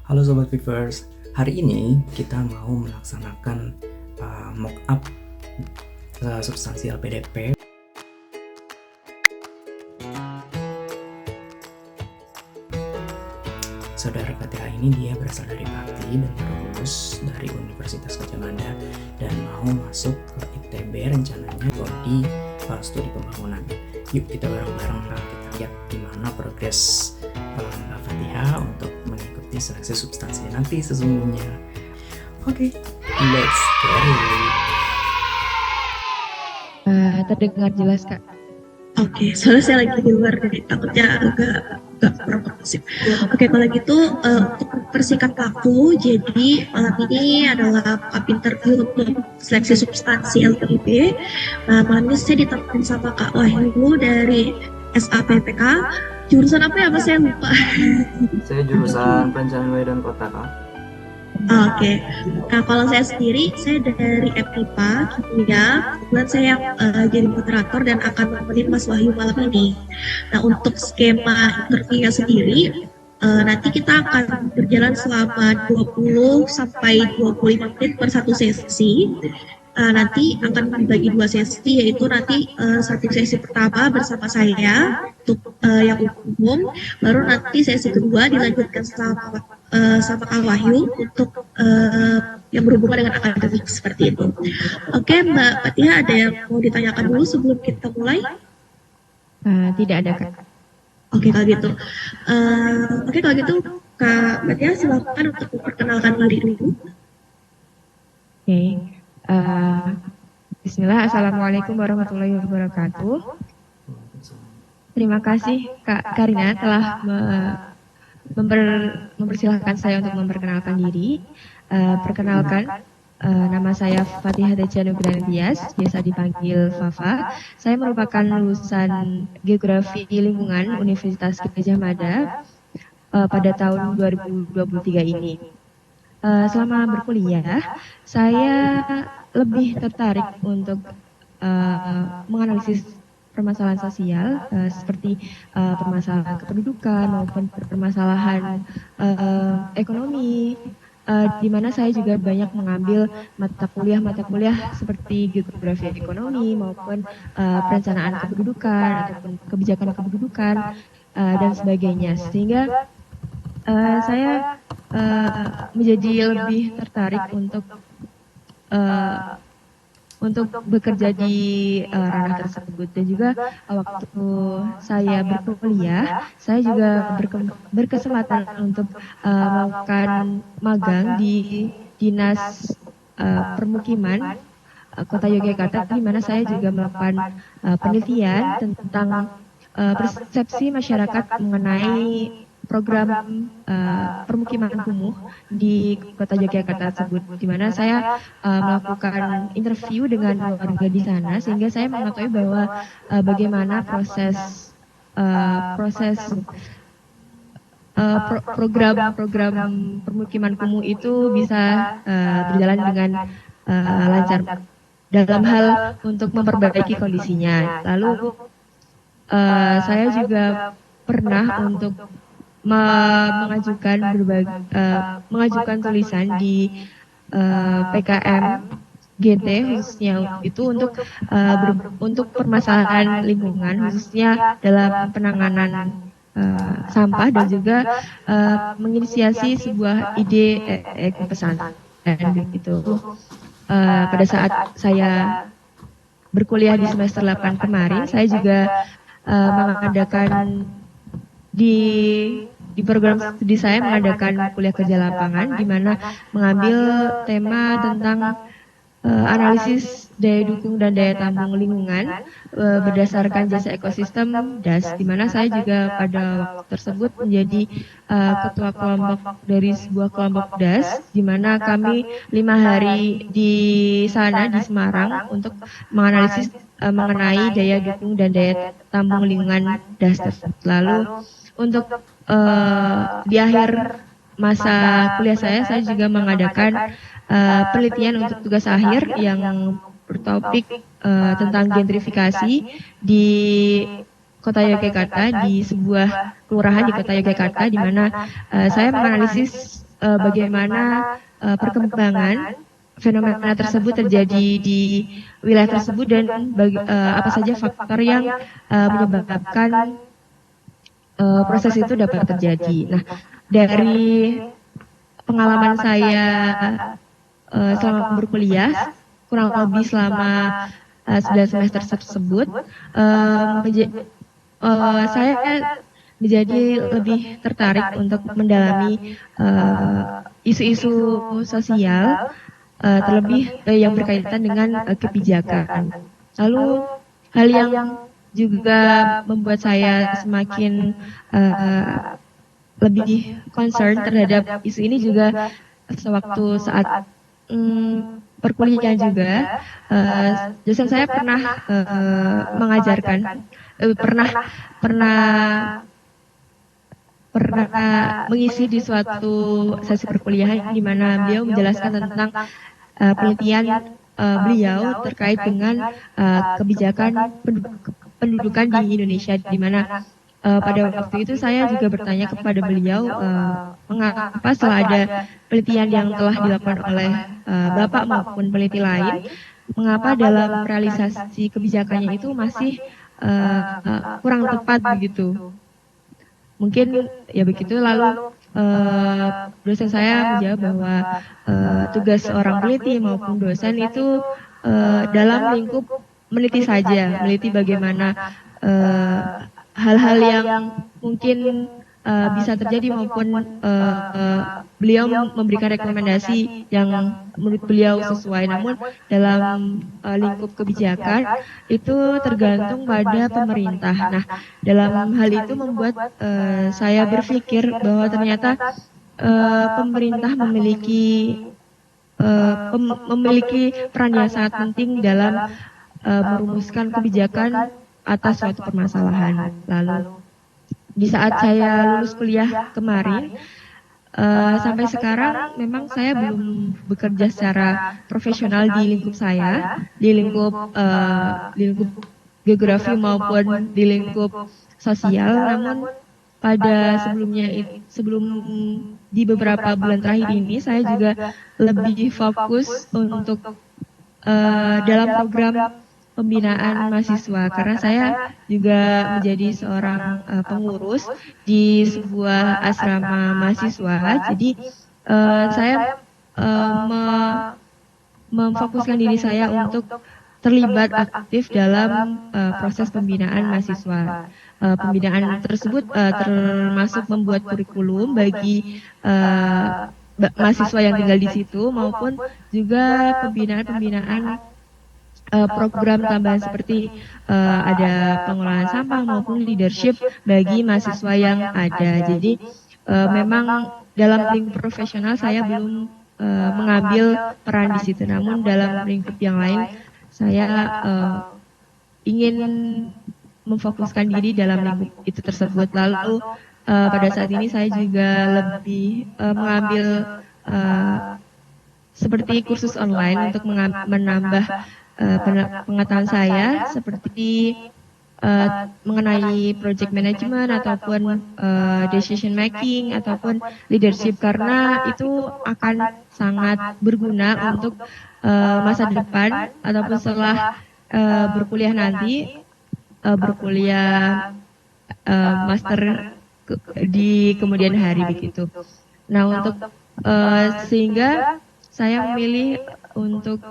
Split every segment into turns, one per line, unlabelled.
Halo Sobat Vivers, hari ini kita mau melaksanakan mock-up substansial PDP. Saudara Fatihah ini dia berasal dari Pati dan baru lulus dari Universitas Gadjah Mada dan mau masuk ke ITB rencananya di studi pembangunan. Yuk kita bareng-bareng kita lihat gimana progres Mbak Fatihah untuk mengikuti seleksi substansi nanti sesungguhnya. Oke, let's get it.
Terdengar jelas, Kak.
Oke, soalnya saya lagi di luar jadi takutnya agak kurang kondusif. Oke, kalau gitu untuk persingkat waktu, jadi malam ini adalah interview untuk seleksi substansi LPIB. Malam ini saya ditemani sama Kak Wahyu dari SAPPK. Jurusan apa ya, Mas? Saya lupa.
Saya jurusan Perencanaan Wilayah dan Kota, Kak.
Oke. Nah, kalau saya sendiri, saya dari FIPA Kimia. Kebetulan saya jadi moderator dan akan menemani Mas Wahyu malam ini. Nah, untuk skema interviewnya sendiri, nanti kita akan berjalan selama 20 sampai 25 menit per satu sesi. Nanti akan dibagi dua sesi, yaitu nanti satu sesi pertama bersama saya untuk yang umum, baru nanti sesi kedua dilanjutkan sama Kak Wahyu untuk yang berhubungan dengan akademik seperti itu. Oke, Mbak Fatihah, ada yang mau ditanyakan dulu sebelum kita mulai?
Tidak ada, Kak.
Oke, kalau gitu. Kalau gitu Kak Fatihah silakan untuk memperkenalkan diri dulu.
Oke. Bismillah, Assalamualaikum warahmatullahi wabarakatuh. Terima kasih Kak Karina telah mempersilahkan saya untuk memperkenalkan diri. Perkenalkan, nama saya Fatihah Decia Nugraha Dias, biasa dipanggil Fafa. Saya merupakan lulusan Geografi Lingkungan Universitas Gadjah Mada pada tahun 2023 ini. Selama berkuliah, saya lebih tertarik untuk menganalisis permasalahan sosial seperti permasalahan kependudukan maupun permasalahan ekonomi, di mana saya juga banyak mengambil mata kuliah seperti geografi ekonomi maupun perencanaan kependudukan ataupun kebijakan kependudukan dan sebagainya, sehingga saya menjadi lebih tertarik untuk bekerja di ranah tersebut. Dan juga waktu saya berkuliah, saya juga berkesempatan untuk melakukan magang di Dinas Permukiman Kota Yogyakarta, di mana saya juga melakukan penelitian tentang persepsi masyarakat mengenai program permukiman kumuh di Kota Yogyakarta tersebut, di mana saya melakukan interview dengan warga di sana, sehingga saya mengetahui bahwa bagaimana proses program permukiman kumuh itu bisa berjalan dengan lancar dalam hal untuk memperbaiki kondisinya. Lalu saya juga pernah untuk mengajukan tulisan di PKM GT khususnya itu untuk permasalahan lingkungan, khususnya dalam penanganan sampah, dan juga menginisiasi sebuah ide pesantren itu. Pada saat saya berkuliah di semester 8 kemarin, saya juga mengadakan di program studi saya mengadakan kuliah kerja lapangan, di mana mengambil tema tentang analisis daya dukung dan daya tampung lingkungan berdasarkan jasa ekosistem DAS, di mana saya juga pada waktu tersebut menjadi ketua kelompok dari sebuah kelompok DAS, di mana kami 5 hari di sana di Semarang untuk menganalisis mengenai daya dukung dan daya tampung lingkungan DAS tersebut. Lalu untuk di akhir masa kuliah saya juga mengadakan penelitian untuk tugas akhir yang bertopik tentang gentrifikasi di Kota Yogyakarta, di sebuah kelurahan di Kota Yogyakarta, di mana saya menganalisis bagaimana perkembangan fenomena tersebut terjadi di wilayah tersebut dan apa saja faktor yang menyebabkan proses itu dapat terjadi. Nah, dari pengalaman saya selama berkuliah, kurang lebih selama 9 semester tersebut, saya menjadi lebih tertarik untuk mendalami isu-isu sosial, terlebih yang berkaitan dengan kebijakan. Lalu hal yang juga membuat saya semakin lebih concern terhadap isu ini juga sewaktu saat perkuliahan juga, dosen saya pernah mengajarkan, pernah mengisi di suatu sesi perkuliahan di mana beliau menjelaskan tentang penelitian beliau terkait dengan kebijakan pendudukan di Indonesia, di mana pada waktu itu saya juga bertanya kepada beliau mengapa setelah ada penelitian yang telah dilakukan oleh Bapak maupun peneliti lain, mengapa dalam realisasi kebijakannya itu masih kurang tepat begitu. Mungkin ya begitu, lalu dosen saya menjawab bahwa tugas seorang peneliti maupun dosen itu dalam lingkup meneliti saja, meneliti bagaimana hal-hal yang mungkin bisa terjadi maupun beliau memberikan rekomendasi yang menurut beliau sesuai. Namun dalam lingkup kebijakan itu tergantung pada pemerintah. Nah, dalam hal itu membuat saya berpikir bahwa ternyata pemerintah memiliki peran yang sangat penting dalam merumuskan kebijakan atas suatu permasalahan. Lalu di saat saya lulus kuliah kemarin, sampai sekarang memang saya belum bekerja secara profesional di lingkup saya, di lingkup geografi maupun di lingkup sosial. Namun pada sebelum di beberapa bulan terakhir ini saya juga lebih fokus untuk dalam program pembinaan mahasiswa, karena saya juga menjadi seorang pengurus di sebuah asrama mahasiswa. Jadi saya memfokuskan diri saya untuk terlibat aktif dalam proses pembinaan mahasiswa. Pembinaan tersebut termasuk membuat kurikulum bagi mahasiswa yang tinggal di situ, maupun juga pembinaan program tambahan seperti ada pengelolaan sampah maupun leadership bagi mahasiswa yang ada. Jadi memang dalam lingkup profesional saya belum mengambil peran di situ, namun dalam lingkup yang lain saya ingin memfokuskan diri dalam lingkup itu tersebut. Lalu pada saat ini saya juga lebih mengambil seperti kursus online untuk menambah pengetahuan saya, seperti mengenai project management ataupun decision making ataupun leadership, karena itu akan sangat berguna untuk masa depan ataupun setelah berkuliah nanti, berkuliah master di kemudian hari begitu. Nah, untuk sehingga saya memilih untuk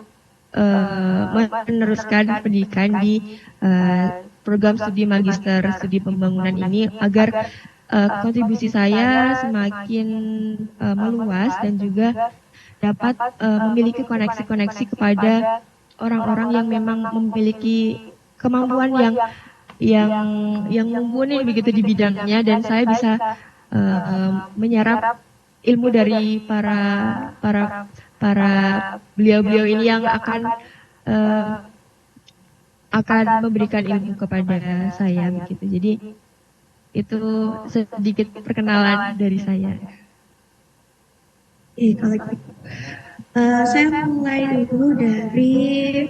meneruskan pendidikan di program studi magister studi pembangunan ini, agar kontribusi saya semakin meluas dan juga dapat memiliki koneksi-koneksi kepada orang-orang yang memang memiliki kemampuan yang mumpuni begitu di bidangnya, dan saya bisa menyerap ilmu dari para beliau-beliau ini yang akan memberikan ilmu kepada saya begitu. Jadi itu sedikit perkenalan dari saya.
Kalau gitu, saya mulai dulu dari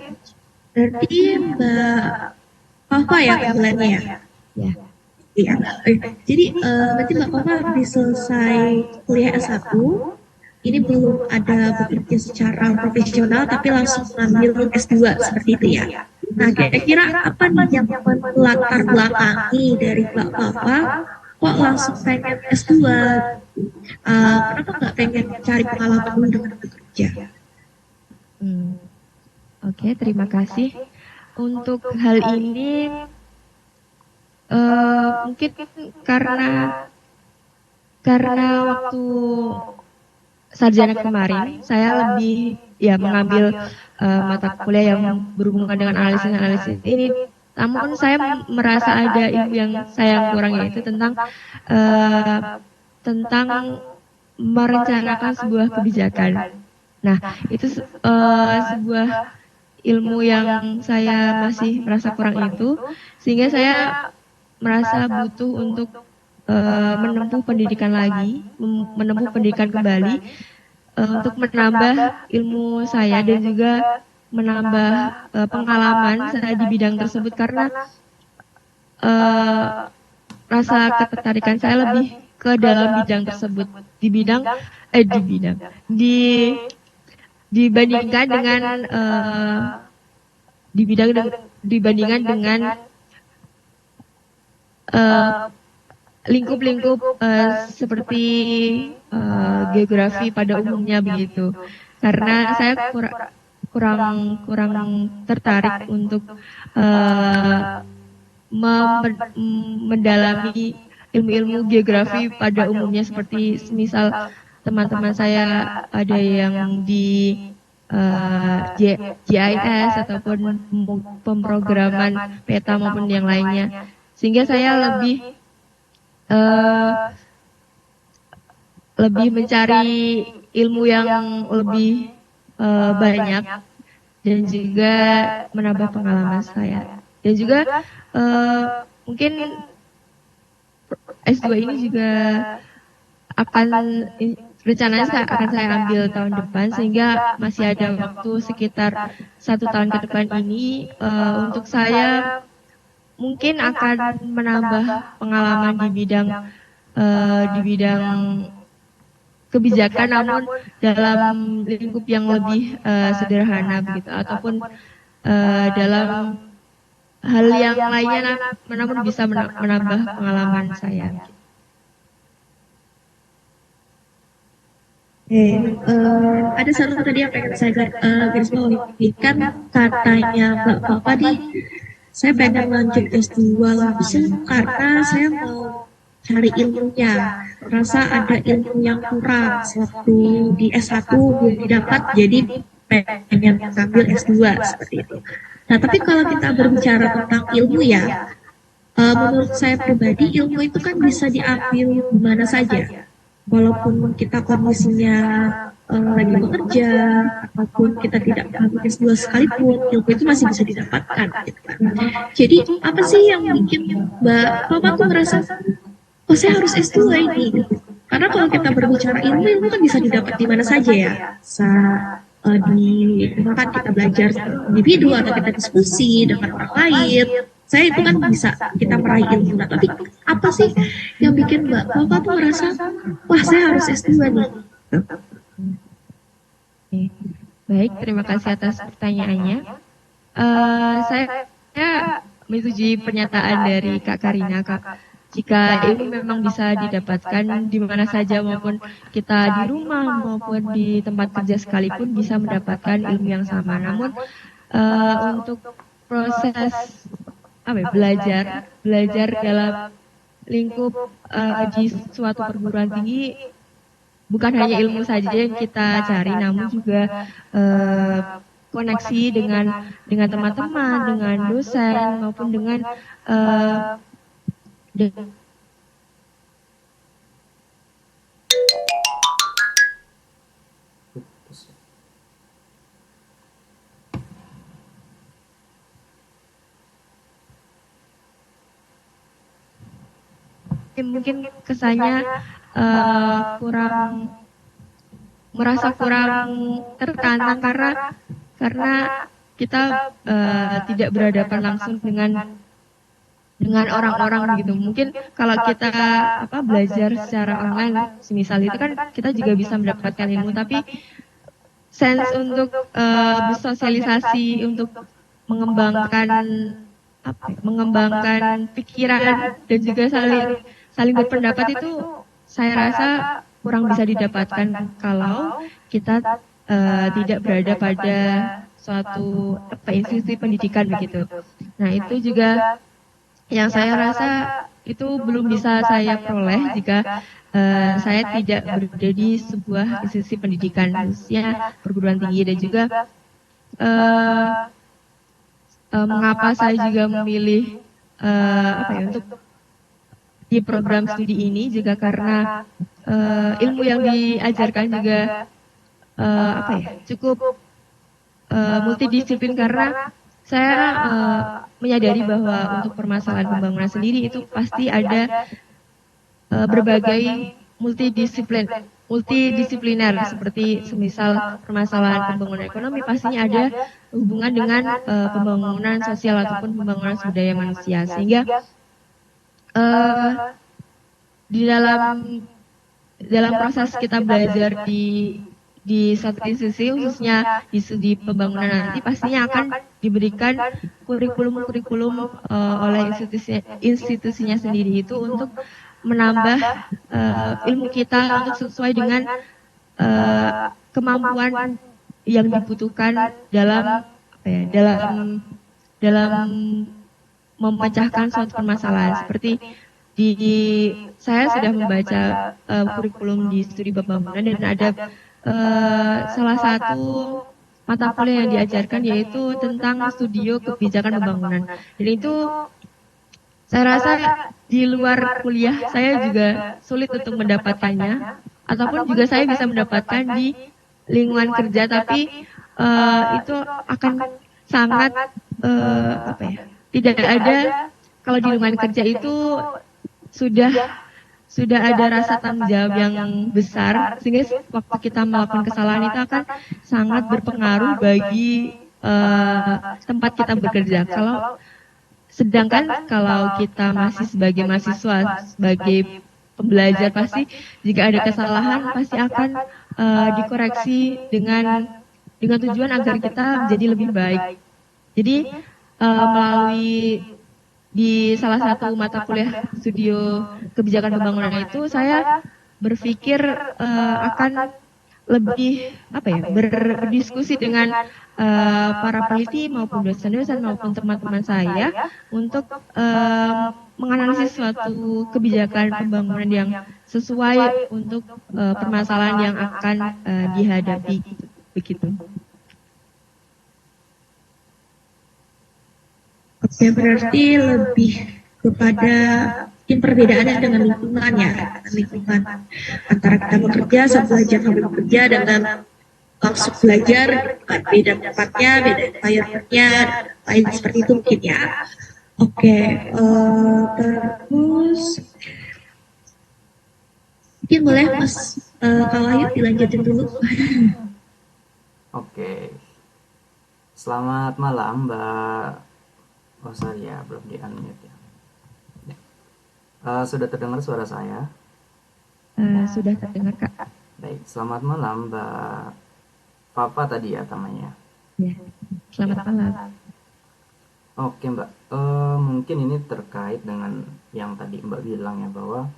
berarti Mbak Fafa ya kebetulannya ya.
Ya.
Iya. Jadi berarti Mbak Fafa habis selesai kuliah S1, ini belum ada bekerja secara profesional tapi langsung mengambil S2 seperti itu ya. Nah, kira-kira apa nih yang melatar belakangi dari Mbak Papa kok langsung pengen S2? Kenapa nggak pengen cari pengalaman dulu dengan bekerja?
Oke, terima kasih. Untuk hal ini mungkin karena waktu sarjana kemarin saya lebih ya mengambil mata kuliah yang berhubungan dengan analisis ini. Namun saya merasa ada ilmu yang saya kurang, yaitu tentang merencanakan sebuah kebijakan. Nah, itu sebuah ilmu yang saya masih merasa kurang itu, sehingga saya merasa butuh untuk menempuh pendidikan lagi, menempuh pendidikan kembali untuk menambah ilmu saya dan juga menambah pengalaman saya di bidang tersebut, karena rasa ketertarikan saya lebih ke dalam bidang tersebut, dibandingkan dengan dibandingkan dengan lingkup-lingkup seperti geografi pada umumnya begitu. Karena saya kurang tertarik untuk mendalami ilmu-ilmu geografi pada umumnya, seperti misal teman-teman saya ada yang di GIS ataupun pemrograman peta maupun yang lainnya, sehingga saya lebih mencari ilmu yang lebih banyak dan juga menambah pengalaman saya, dan juga mungkin S2 ini juga rencananya akan saya ambil tahun depan, sehingga masih ada waktu sekitar 1 tahun ke depan ini untuk saya mungkin akan menambah pengalaman di bidang kebijakan, namun dalam lingkup yang lebih sederhana begitu, ataupun dalam hal yang lainnya, namun bisa menambah pengalaman saya.
Ada satu tadi yang pengen saya garis bawahi, kan katanya Mbak Papa nih, saya pengen lanjut S2 langsung karena saya mau cari ilmunya. Rasa ada ilmu yang kurang waktu di S1 belum didapat, jadi pengen ngambil S2 seperti itu. Nah, tapi kalau kita berbicara tentang ilmu ya, menurut saya pribadi ilmu itu kan bisa diambil di mana saja. Walaupun kita kondisinya lagi bekerja ataupun kita tidak mengambil S2 sekalipun, ilmu itu masih bisa didapatkan gitu kan. Jadi apa sih yang bikin Mbak Papa tuh ngerasa oh saya harus S2 ini gitu. Karena kalau kita berbicara ilmu kan bisa didapat di mana saja ya. Misalkan kita belajar individu atau kita diskusi dengan orang lain, saya itu kan bisa kita meraih ilmu. Nah, tapi apa sih yang bikin Mbak Papa tuh ngerasa wah saya harus S2 nih?
Baik, terima kasih atas pertanyaannya. Saya menyetujui pernyataan dari Kak Karina, jika ilmu memang bisa didapatkan di mana saja, maupun kita di rumah maupun di tempat kerja sekalipun bisa mendapatkan ilmu yang sama. Namun untuk proses belajar dalam lingkup di suatu perguruan tinggi, bukan hanya ilmu saja yang kita cari, namun juga koneksi dengan teman-teman, dengan dosen, maupun dengan mungkin kesannya merasa kurang tertantang karena kita tidak berhadapan langsung dengan dengan orang-orang gitu. Mungkin kalau kita belajar secara online, semisal itu kan kita juga bisa mendapatkan ilmu, tapi sense untuk bersosialisasi, untuk mengembangkan mengembangkan pikiran dan juga saling berpendapat itu saya rasa kurang bisa didapatkan kalau kita tidak berada pada suatu institusi pendidikan begitu. Nah, itu juga yang saya rasa itu belum bisa saya peroleh jika saya tidak berada di sebuah institusi pendidikan, khususnya perguruan tinggi. Dan juga mengapa saya juga memilih untuk di program studi ini juga karena ilmu yang diajarkan juga cukup multidisiplin, karena saya menyadari bahwa untuk permasalahan pembangunan sendiri itu pasti ada berbagai multidisipliner, seperti semisal permasalahan pembangunan ekonomi pastinya ada hubungan dengan pembangunan sosial ataupun pembangunan sumber daya manusia, sehingga di dalam proses kita belajar di suatu institusi, khususnya di studi pembangunan nanti, pastinya akan diberikan kurikulum oleh institusinya sendiri itu untuk menambah ilmu kita untuk sesuai dengan kemampuan yang dibutuhkan dalam dalam memecahkan suatu permasalahan. Seperti saya sudah membaca kurikulum di studi pembangunan, dan ada salah satu mata kuliah yang diajarkan yaitu tentang studio kebijakan pembangunan. Dan itu saya rasa di luar kuliah saya juga sulit untuk mendapatkannya, ataupun juga saya bisa mendapatkan di lingkungan kerja, tapi itu akan sangat tidak ada. Kalau di lingkungan kerja itu sudah ada rasa tanggung jawab yang besar, sehingga waktu kita melakukan kesalahan itu akan sangat berpengaruh bagi tempat kita bekerja. Sedangkan kalau kita masih sebagai mahasiswa, sebagai pembelajar, pasti jika ada kesalahan pasti akan dikoreksi dengan tujuan agar kita menjadi lebih baik. Jadi melalui di salah satu mata kuliah studio kebijakan pembangunan itu, saya berpikir akan lebih berdiskusi dengan para peneliti maupun dosen-dosen maupun teman-teman saya untuk menganalisis suatu kebijakan pembangunan yang sesuai untuk permasalahan yang akan dihadapi, begitu.
Oke, berarti lebih kepada perbedaannya dengan lingkungan ya, lingkungan antara kita bekerja, saat belajar sambil bekerja, dengan langsung belajar, beda tempatnya, beda environment-nya, lain seperti itu mungkin ya. Oke, terus mungkin boleh Mas Kak Wahyu dilanjutin dulu.
Oke. Selamat malam Mbak. Oh sorry ya, belum di unmute ya. Sudah terdengar suara saya?
Sudah terdengar, Kak.
Baik, selamat malam Mbak Papa tadi ya namanya.
Ya, selamat malam.
Oke Mbak, mungkin ini terkait dengan yang tadi Mbak bilang ya, bahwa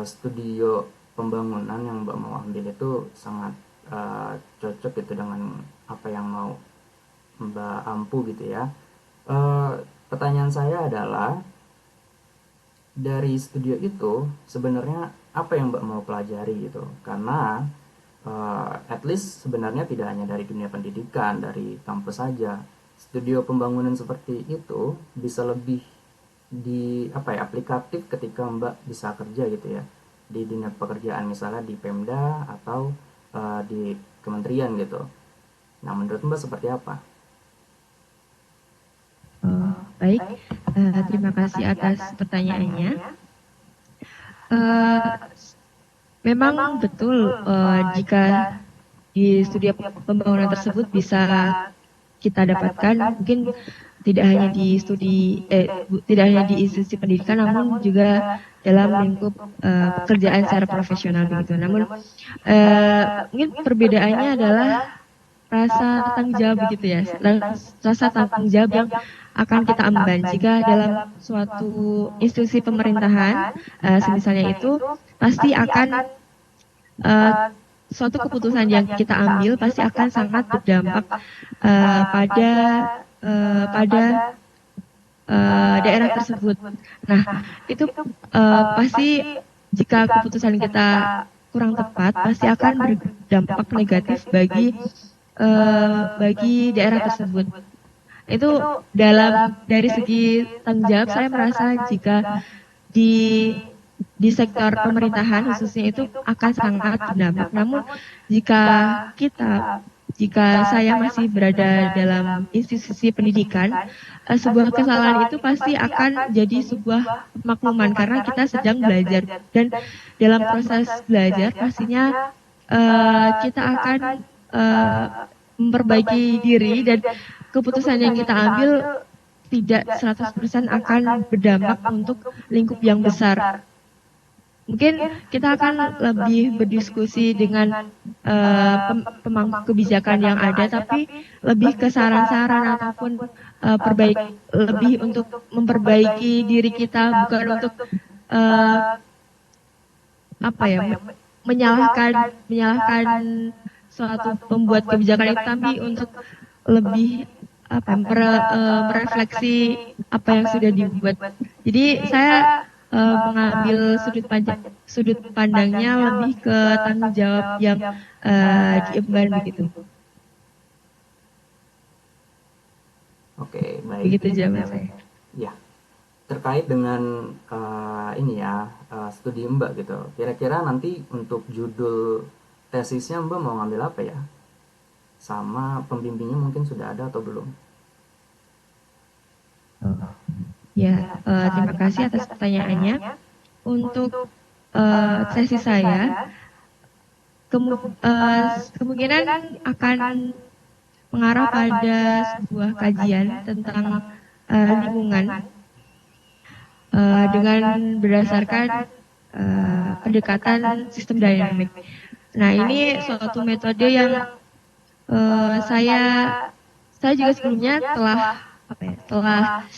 studio pembangunan yang Mbak mau ambil itu sangat cocok gitu dengan apa yang mau Mbak ampu gitu ya. Pertanyaan saya adalah, dari studio itu sebenarnya apa yang Mbak mau pelajari gitu? Karena at least sebenarnya tidak hanya dari dunia pendidikan, dari kampus saja, studio pembangunan seperti itu bisa lebih aplikatif ketika Mbak bisa kerja gitu ya di dunia pekerjaan, misalnya di Pemda atau di kementerian gitu. Nah, menurut Mbak seperti apa?
Baik, terima kasih atas pertanyaannya. Memang betul jika di studi pembangunan tersebut bisa kita dapatkan mungkin tidak hanya di tidak hanya di institusi pendidikan, namun juga dalam lingkup pekerjaan secara profesional begitu. Namun mungkin perbedaannya adalah rasa tanggung jawab begitu ya, rasa tanggung jawab yang akan kita emban jika dalam suatu institusi pemerintahan, semisalnya itu pasti akan suatu keputusan yang kita ambil pasti akan sangat berdampak pada daerah tersebut. Nah, itu pasti jika keputusan kita kurang tepat pasti akan berdampak negatif bagi daerah tersebut. Itu dari segi tanggung jawab saya merasa jika di sektor pemerintahan khususnya itu akan sangat berdampak. Namun jika saya masih berada dalam institusi pendidikan, sebuah kesalahan itu pasti akan jadi sebuah makluman karena kita sedang belajar, dan dalam proses belajar pastinya kita akan memperbaiki diri, dan keputusan yang kita ambil tidak 100% akan berdampak untuk lingkup yang besar. Mungkin kita akan lebih berdiskusi dengan pemangku kebijakan yang ada, tapi lebih ke saran-saran ataupun lebih untuk memperbaiki diri kita, bukan untuk menyalahkan suatu pembuat kebijakan itu, tapi untuk lebih merefleksi apa yang sudah dibuat. Jadi saya mengambil sudut pandangnya lebih ke tanggung jawab yang diemban begitu.
Oke, baik.
Begitu jawaban saya.
Ya, terkait dengan studi Mbak gitu. Kira-kira nanti untuk judul tesisnya Mbak mau ngambil apa ya? Sama pembimbingnya mungkin sudah ada atau belum?
Ya, terima kasih atas pertanyaannya. Untuk tesis saya, kemungkinan akan mengarah pada sebuah kajian tentang lingkungan dengan berdasarkan pendekatan sistem dinamik. Nah, ini suatu metode yang saya juga sebelumnya telah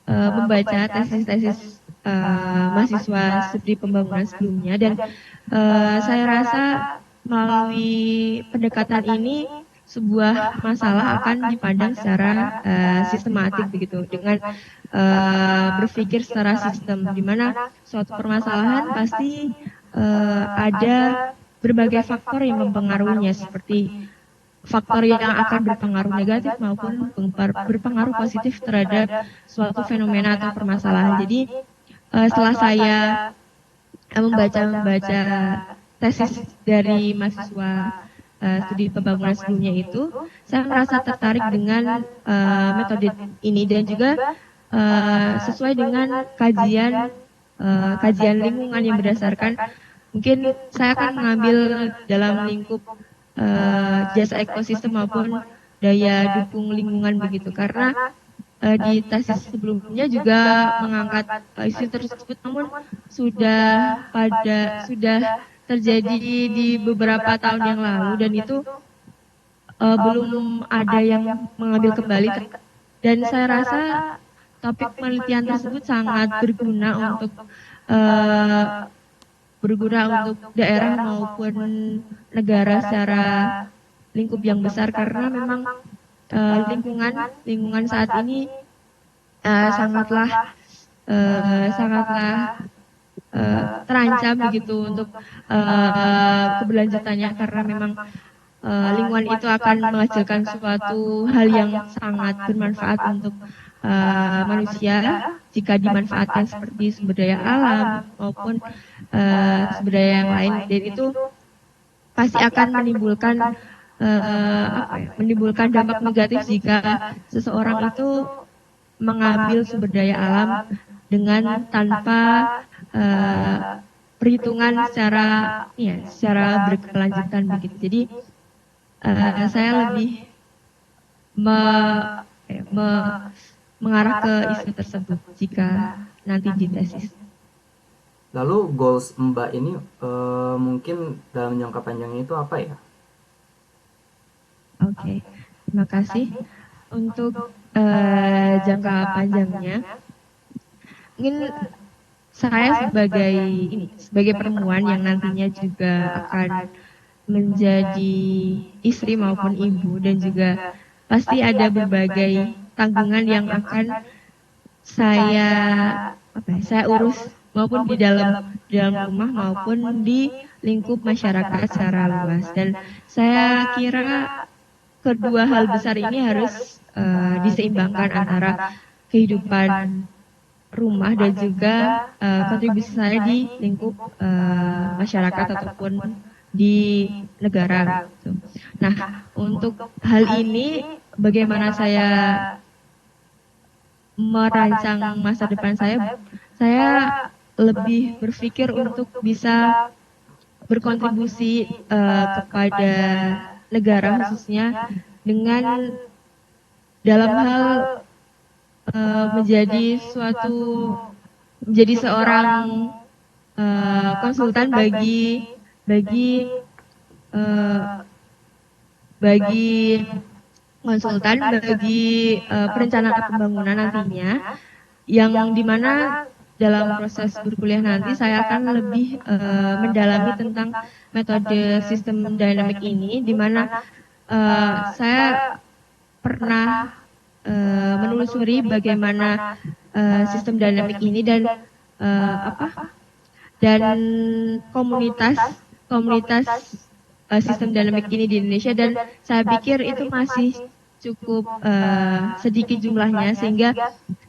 membaca tesis-tesis mahasiswa studi pembangunan sebelumnya, dan saya rasa melalui pendekatan ini sebuah masalah akan dipandang secara sistematik begitu, dengan berpikir secara sistem, di mana suatu permasalahan pasti ada berbagai faktor yang mempengaruhinya, seperti faktor yang akan berpengaruh negatif maupun berpengaruh positif terhadap suatu fenomena atau permasalahan. Jadi setelah saya membaca tesis dari mahasiswa studi pembangunan sebelumnya itu, saya merasa tertarik dengan metode ini, dan juga sesuai dengan kajian lingkungan yang berdasarkan, mungkin saya akan mengambil dalam lingkup jasa ekosistem maupun daya dukung lingkungan begitu, karena di tesis sebelumnya juga mengangkat isu tersebut, namun sudah terjadi di beberapa tahun yang lalu, dan itu belum ada yang mengambil kembali, dan saya rasa topik penelitian tersebut sangat berguna untuk daerah maupun negara secara lingkup yang besar, karena memang lingkungan saat ini sangatlah terancam begitu untuk keberlanjutannya, karena memang lingkungan itu akan menghasilkan suatu hal yang sangat bermanfaat untuk manusia jika dimanfaatkan seperti sumber daya alam maupun sumber daya yang lain, dan itu pasti akan menimbulkan dampak negatif jika seseorang itu mengambil sumber daya alam dengan tanpa perhitungan secara berkelanjutan begitu. Jadi saya lebih mengarah ke isu tersebut jika nanti di tesis.
Lalu goals Mbak ini mungkin dalam jangka panjangnya itu apa ya?
Oke, terima kasih. Untuk jangka panjangnya, mungkin saya sebagai perempuan yang nantinya juga akan menjadi istri maupun ibu, dan juga pasti ada berbagai tanggungan yang akan saya saya urus, maupun di dalam rumah maupun di lingkup masyarakat secara luas. Dan saya kira kedua hal besar ini harus diseimbangkan antara kehidupan rumah dan juga kontribusi saya di lingkup masyarakat ataupun di negara. Gitu. Nah, untuk hal ini bagaimana saya merancang masa depan saya lebih berpikir untuk bisa berkontribusi kepada negara khususnya dengan dalam hal menjadi seorang konsultan bagi konsultan bagi perencanaan pembangunan nantinya, yang dimana dalam proses berkuliah nanti saya akan lebih mendalami tentang metode sistem dynamic ini, di mana saya pernah menelusuri bagaimana sistem dynamic ini dan komunitas sistem dynamic ini di Indonesia, dan saya pikir itu masih cukup sedikit jumlahnya, sehingga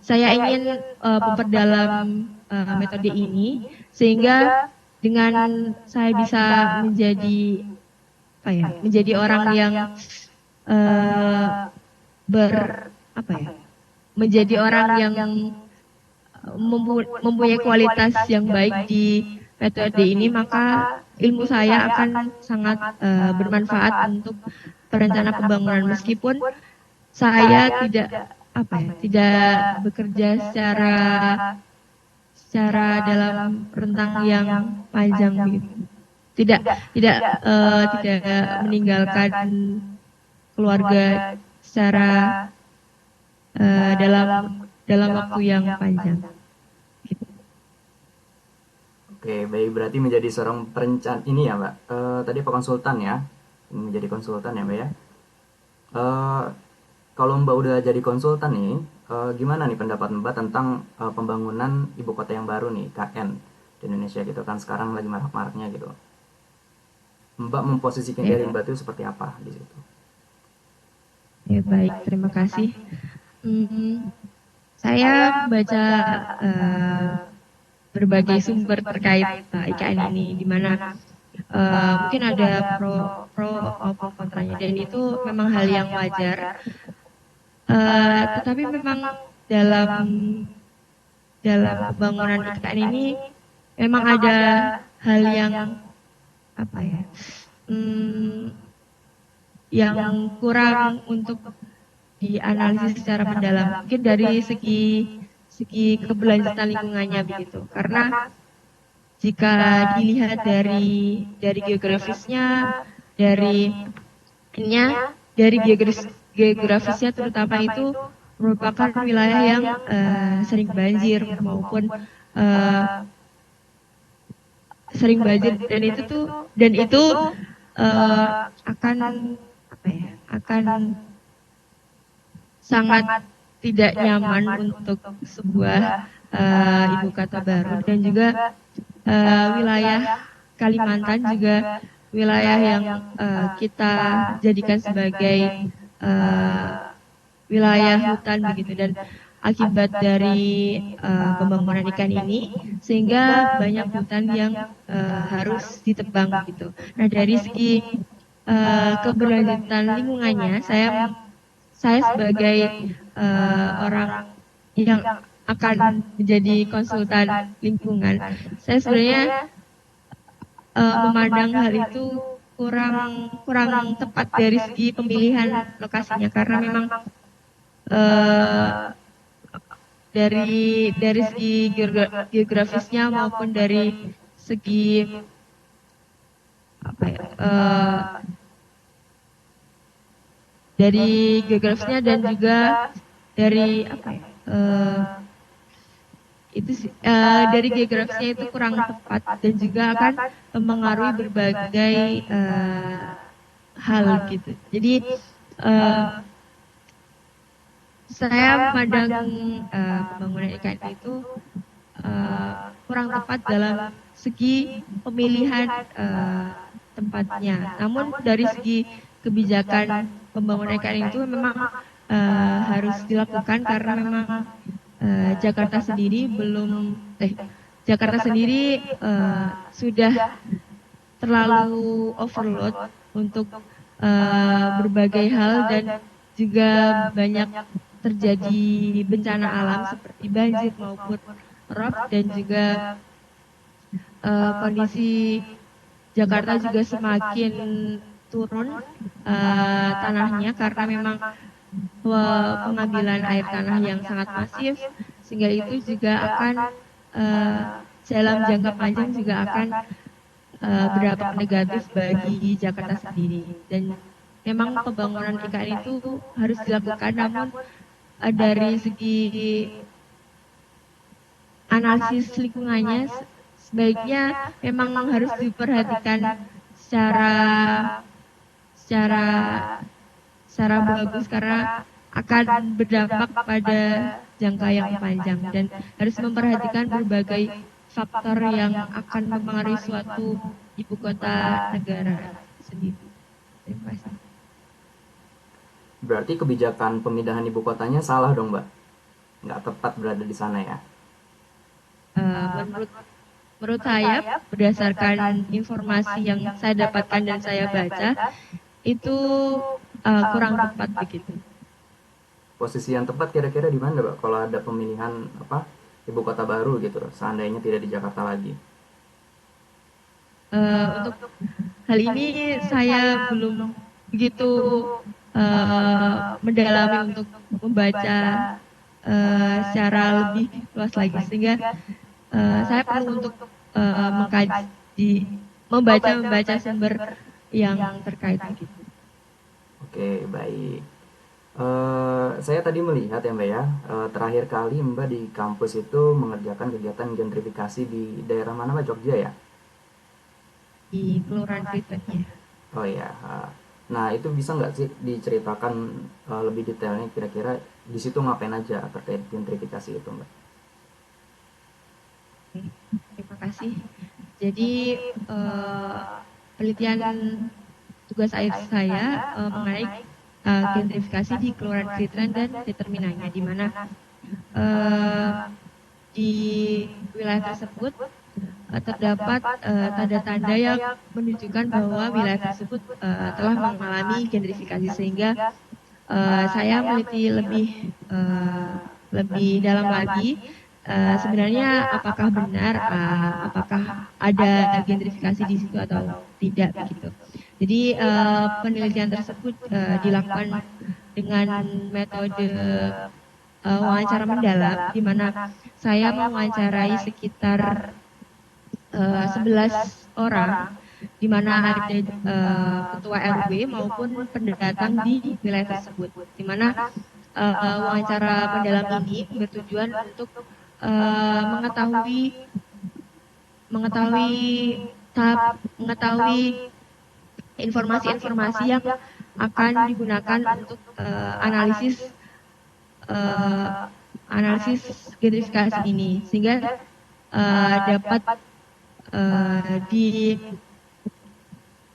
saya ingin memperdalam metode ini, sehingga dengan saya bisa menjadi orang yang menjadi orang yang mempunyai kualitas yang baik di metode ini, maka ilmu saya akan sangat bermanfaat untuk perencanaan pembangunan, meskipun saya tidak bekerja secara dalam rentang yang panjang begitu. Tidak meninggalkan keluarga secara dalam waktu yang panjang. Gitu.
Oke, baik, berarti menjadi seorang perencana ini ya, Mbak. Tadi apa konsultan ya? Menjadi konsultan ya, Mbak ya. Kalau Mbak udah jadi konsultan nih, gimana nih pendapat Mbak tentang pembangunan ibu kota yang baru nih, KN di Indonesia gitu kan, sekarang lagi marak-maraknya gitu. Mbak memposisikan diri Mbak itu seperti apa di situ?
Ya, baik, terima kasih. Saya baca berbagai sumber terkait IKN ini, di mana mungkin ada pro maupun kontranya, dan itu memang hal yang wajar. Tetapi memang dalam pembangunan IKN ini memang ada hal yang yang kurang untuk dianalisis secara mendalam, mungkin dari segi keberlanjutan lingkungannya begitu. Karena jika dilihat dari geografisnya, dari geografisnya terutama, itu merupakan wilayah yang sering banjir dan itu akan sangat tidak nyaman untuk sebuah ibu kota baru. Dan juga wilayah Kalimantan juga wilayah yang kita jadikan sebagai wilayah hutan begitu, dan akibat dari pembangunan ikan ini sehingga banyak hutan yang harus ditebang gitu. Nah, dari segi keberlanjutan lingkungannya, saya sebagai orang yang akan menjadi konsultan lingkungan, saya sebenarnya memandang hal itu kurang tepat dari segi pemilihan lokasinya, karena memang dari segi geografisnya maupun dari segi apa ya, dari geografisnya dan juga dari apa ya, itu sih, dari geografisnya itu kurang tepat dan juga akan mempengaruhi berbagai hal gitu. Jadi saya memandang pembangunan IKN itu kurang tepat dalam segi pemilihan tempatnya. Namun dari segi kebijakan pembangunan IKN itu memang harus dilakukan karena memang Jakarta sendiri Jakarta sendiri sudah terlalu overload untuk berbagai hal dan juga banyak terjadi bencana alam seperti banjir maupun rob, dan juga kondisi Jakarta juga semakin turun tanahnya karena memang pengambilan air tanah yang sangat masif, sehingga itu juga akan dalam jangka panjang juga akan berdampak negatif bagi Jakarta sendiri. Dan memang pembangunan IKN itu harus dilakukan, namun dari segi analisis lingkungannya sebaiknya memang harus diperhatikan secara bagus karena akan berdampak pada jangka yang panjang dan harus memperhatikan berbagai faktor yang akan mempengaruhi suatu ibu kota negara sendiri. Terima kasih.
Berarti kebijakan pemindahan ibu kotanya salah dong, Mbak? Nggak tepat berada di sana ya?
Menurut saya, berdasarkan informasi yang saya dapatkan dan saya baca, itu kurang tepat begitu.
Posisi yang tepat kira-kira di mana, Mbak? Kalau ada pemilihan ibu kota baru gitu, seandainya tidak di Jakarta lagi.
Untuk hal ini saya belum begitu mendalami untuk membaca secara lebih luas lagi, sehingga saya perlu untuk membaca sumber yang terkait begitu.
Oke, baik. Saya tadi melihat ya Mbak ya, terakhir kali Mbak di kampus itu mengerjakan kegiatan gentrifikasi di daerah mana Mbak? Jogja ya?
Di Kelurahan Kriten ya.
Oh ya. Nah itu bisa nggak sih diceritakan lebih detailnya kira-kira di situ ngapain aja terkait gentrifikasi itu Mbak?
Terima kasih. Jadi penelitian tugas akhir saya mengenai gentrifikasi di Kelurahan Kriten dan determinannya, di mana di wilayah tersebut terdapat tanda-tanda yang menunjukkan bahwa wilayah tersebut telah mengalami gentrifikasi, sehingga saya meneliti lebih dalam lagi sebenarnya apakah benar apakah ada gentrifikasi di situ atau tidak begitu. Jadi penelitian tersebut dilakukan dengan metode wawancara mendalam, di mana saya mewawancarai sekitar 11 orang, di mana ada ketua RW maupun pendatang di wilayah tersebut, di mana wawancara mendalam ini bertujuan untuk mengetahui informasi-informasi yang akan digunakan untuk analisis gentrifikasi ini, sehingga dapat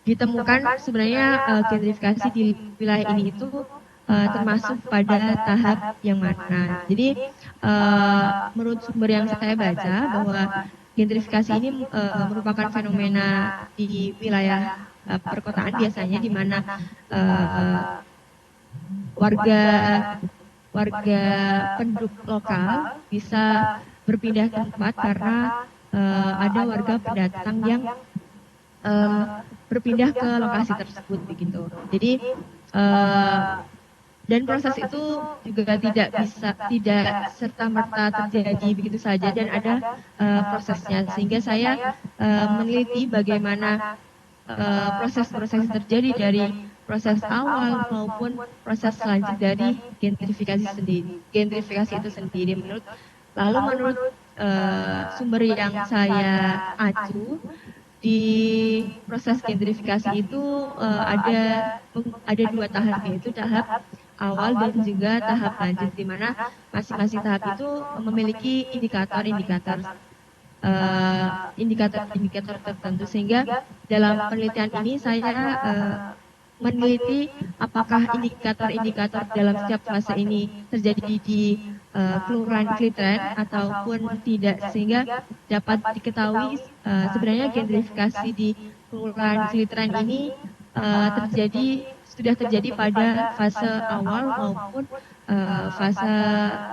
ditemukan sebenarnya gentrifikasi di wilayah ini itu termasuk pada tahap yang mana. Jadi menurut sumber yang saya baca bahwa gentrifikasi ini merupakan fenomena di wilayah perkotaan biasanya, di mana warga penduduk lokal bisa berpindah tempat karena ada warga pendatang yang berpindah ke lokasi tersebut begitu. Jadi dan proses itu juga tidak serta-merta terjadi begitu saja dan ada prosesnya, sehingga saya meneliti bagaimana proses-proses yang terjadi dari proses awal maupun proses selanjut dari gentrifikasi itu sendiri. Menurut sumber yang saya acu, di proses gentrifikasi itu ada dua tahap, yaitu tahap awal dan juga tahap lanjut, di mana masing-masing tahap itu memiliki indikator tertentu, sehingga dalam penelitian ini saya meneliti apakah indikator-indikator dalam setiap fase ini terjadi di kelurahan Klitren ataupun tidak, sehingga dapat diketahui sebenarnya gentrifikasi di kelurahan Klitren ini sudah terjadi pada fase awal maupun fase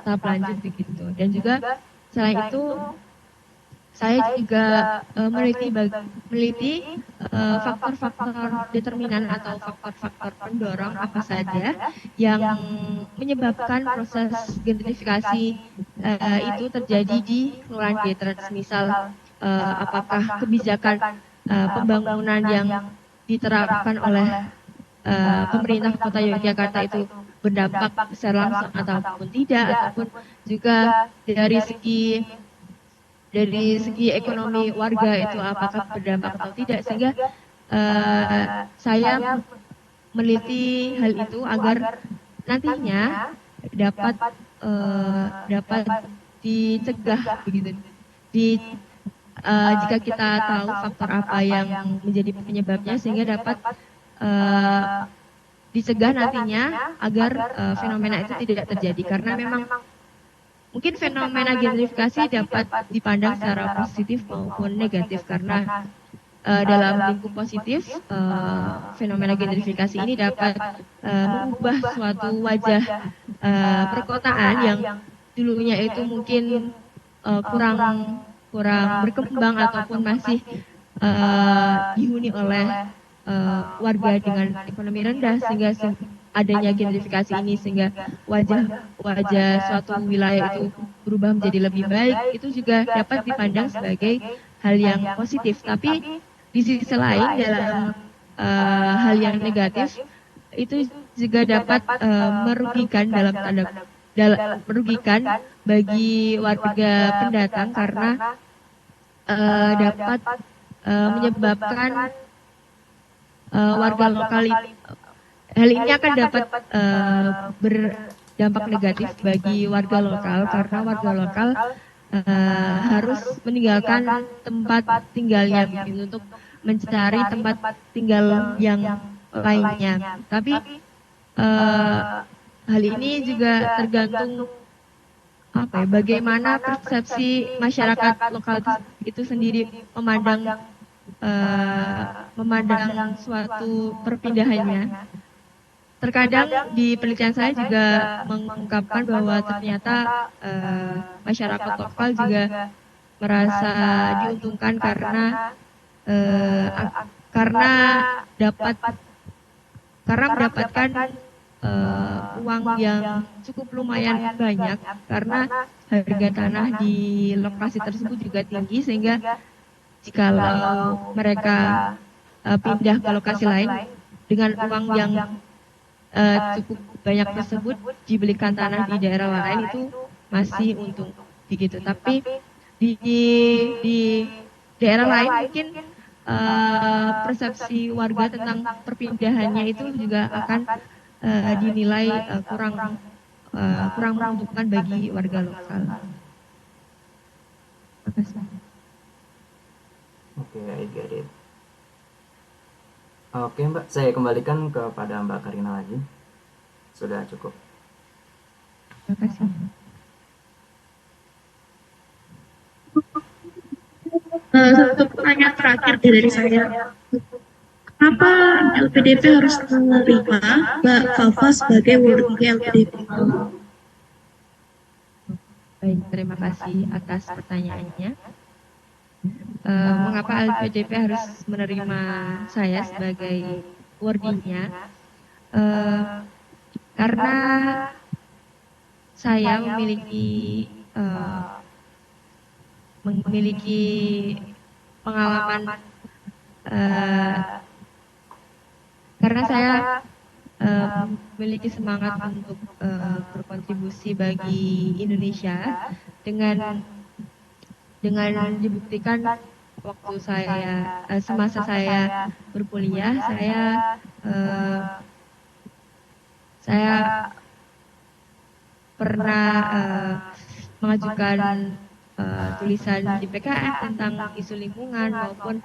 tahap lanjut begitu. Dan juga selain itu saya juga meneliti faktor-faktor determinan atau faktor-faktor pendorong apa saja yang menyebabkan proses gentrifikasi itu terjadi di kelurahan Klitren. Misal apakah kebijakan pembangunan yang diterapkan oleh pemerintah Kota Yogyakarta itu berdampak secara langsung ataupun tidak, ataupun juga dari segi ekonomi warga itu apakah berdampak atau tidak, sehingga saya meneliti hal itu agar nantinya dapat dicegah begitu. Jika kita tahu faktor apa yang menjadi penyebabnya, sehingga dapat dicegah nantinya agar fenomena itu tidak terjadi. Karena memang mungkin fenomena gentrifikasi dapat dipandang secara positif maupun negatif, karena dalam lingkup positif fenomena gentrifikasi ini dapat mengubah suatu wajah perkotaan yang dulunya itu mungkin kurang berkembang ataupun masih dihuni oleh warga dengan ekonomi rendah, sehingga adanya gentrifikasi ini sehingga wajah suatu wilayah itu berubah menjadi lebih baik, itu juga dapat dipandang sebagai hal yang positif. Tapi di sisi lain, dalam hal yang negatif itu juga dapat merugikan bagi warga pendatang, karena dapat menyebabkan warga lokal hal ini akan dapat berdampak negatif bagi warga lokal, karena warga lokal harus meninggalkan tempat tinggalnya untuk mencari tempat tinggal yang lainnya. Tapi hal ini juga tergantung bagaimana persepsi masyarakat lokal itu sendiri memandang suatu perpindahannya. Terkadang di penelitian saya juga mengungkapkan bahwa ternyata masyarakat lokal juga merasa diuntungkan karena mendapatkan uang yang cukup lumayan banyak, karena harga tanah di lokasi tersebut juga tinggi, sehingga jikalau mereka pindah ke lokasi lain dengan uang yang cukup banyak tersebut, dibelikan tanah di daerah lain, itu masih untung begitu. Tapi di daerah lain mungkin persepsi warga tentang perpindahannya itu juga akan dinilai kurang menguntungkan bagi warga lokal. Terima kasih.
Oke, I get it. Oke Mbak, saya kembalikan kepada Mbak Karina lagi. Sudah cukup.
Terima kasih.
Satu pertanyaan terakhir dari saya. Kenapa LPDP harus menerima Mbak Fafa sebagai wordingnya LPDP?
Baik, terima kasih atas pertanyaannya. Mengapa LPDP harus menerima saya sebagai wordingnya? karena saya memiliki pengalaman, karena saya memiliki semangat untuk berkontribusi bagi Indonesia dengan dibuktikan waktu semasa saya berkuliah, saya pernah mengajukan tulisan di PKM tentang isu lingkungan maupun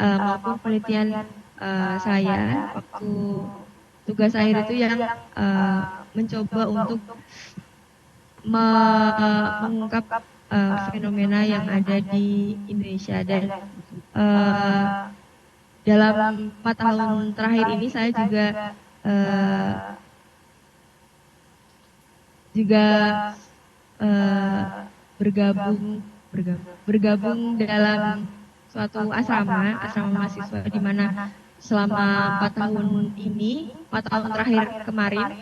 maupun penelitian saya waktu tugas akhir itu yang mencoba untuk mengungkap fenomena yang ada di Indonesia, dan dalam 4 tahun terakhir ini saya juga bergabung dalam suatu asrama mahasiswa, di mana selama 4 tahun terakhir kemarin,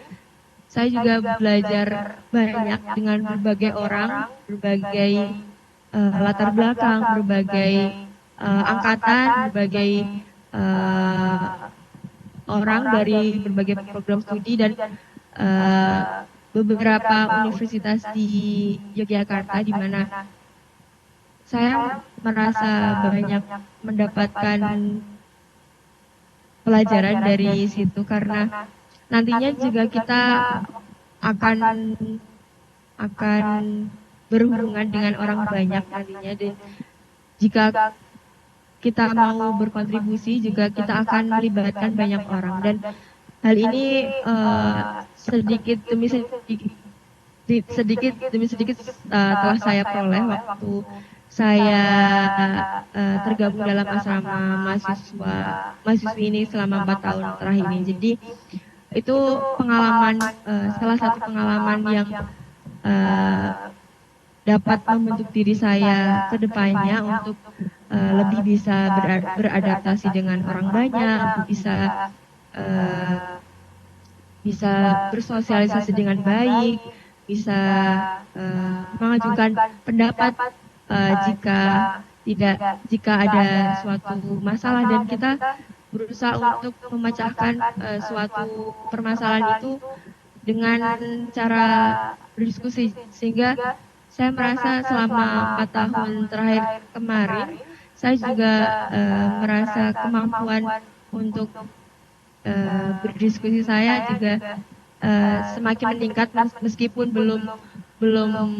saya juga belajar banyak dengan berbagai orang, berbagai latar belakang, berbagai angkatan, berbagai orang dari berbagai program studi, dan beberapa universitas di Yogyakarta, di mana saya merasa banyak mendapatkan pelajaran dari situ, karena nantinya juga kita akan berhubungan dengan orang banyak nantinya, dan jika kita mau berkontribusi juga kita akan melibatkan banyak orang, dan hal ini sedikit demi sedikit telah saya peroleh waktu saya tergabung dalam asrama mahasiswi ini selama 4 tahun terakhir ini. Jadi itu salah satu pengalaman yang dapat membentuk diri saya ke depannya untuk lebih bisa beradaptasi dengan orang banyak, untuk bisa bersosialisasi dengan baik, bisa mengajukan pendapat jika ada suatu masalah, dan kita berusaha untuk memecahkan suatu permasalahan itu dengan cara berdiskusi, sehingga saya merasa selama 4 tahun terakhir kemarin saya juga merasa kemampuan untuk berdiskusi saya juga semakin meningkat, meskipun belum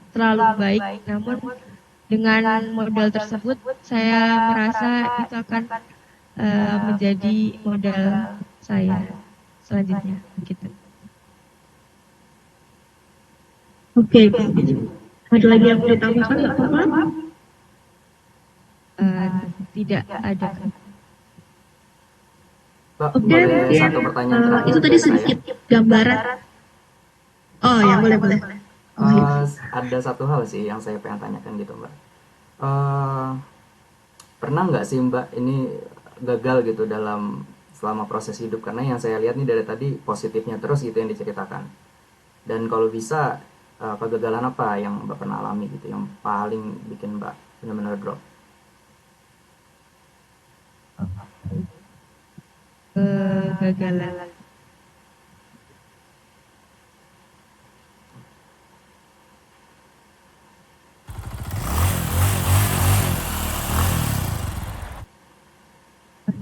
terlalu baik, namun dengan modal tersebut saya merasa itu akan menjadi modal saya selanjutnya gitu.
Oke. Ada lagi yang mau ditambahkan nggak apa-apa?
Tidak ada.
Mbak,
Oke,
boleh
mungkin
satu pertanyaan terakhir
itu tadi
dari saya?
sedikit gambaran. Oh ya, boleh.
Ada satu hal sih yang saya pengen tanyakan gitu, Mbak. Pernah nggak sih Mbak ini gagal gitu selama proses hidup? Karena yang saya lihat nih dari tadi positifnya terus gitu yang diceritakan. Dan kalau bisa kegagalan apa yang Mbak pernah alami gitu yang paling bikin Mbak benar-benar drop?
Kegagalan.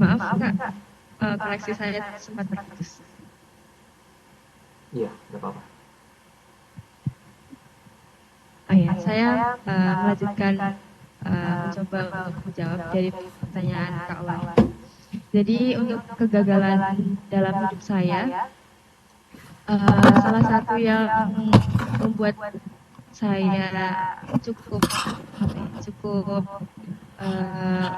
Maaf Kak, koneksi saya sempat terputus.
Iya, nggak apa-apa.
Oh ya, saya melanjutkan mencoba untuk menjawab dari pertanyaan Kak Wan. Jadi untuk kegagalan dalam hidup saya, salah satu yang membuat saya cukup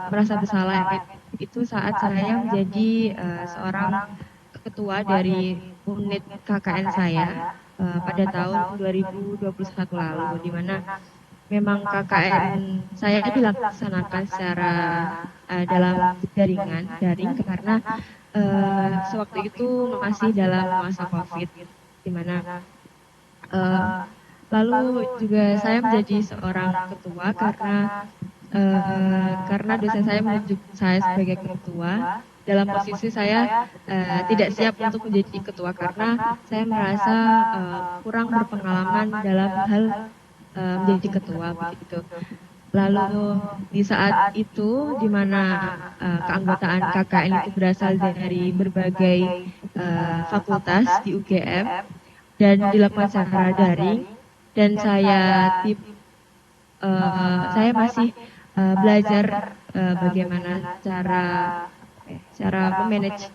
merasa bersalah itu saat saya menjadi seorang ketua dari unit KKN saya pada tahun 2021 lalu, di mana memang KKN saya dilaksanakan secara dalam daring, karena sewaktu itu masih dalam masa COVID, di mana eh, lalu juga saya menjadi seorang ketua karena dosen saya menunjuk saya sebagai ketua. Dalam posisi saya tidak siap untuk menjadi ketua karena saya merasa kurang berpengalaman dalam hal menjadi ketua begitu. Lalu di saat itu, di mana keanggotaan KKN itu berasal dari berbagai fakultas di UGM dan dilakukan secara daring, dan saya masih belajar bagaimana cara memanage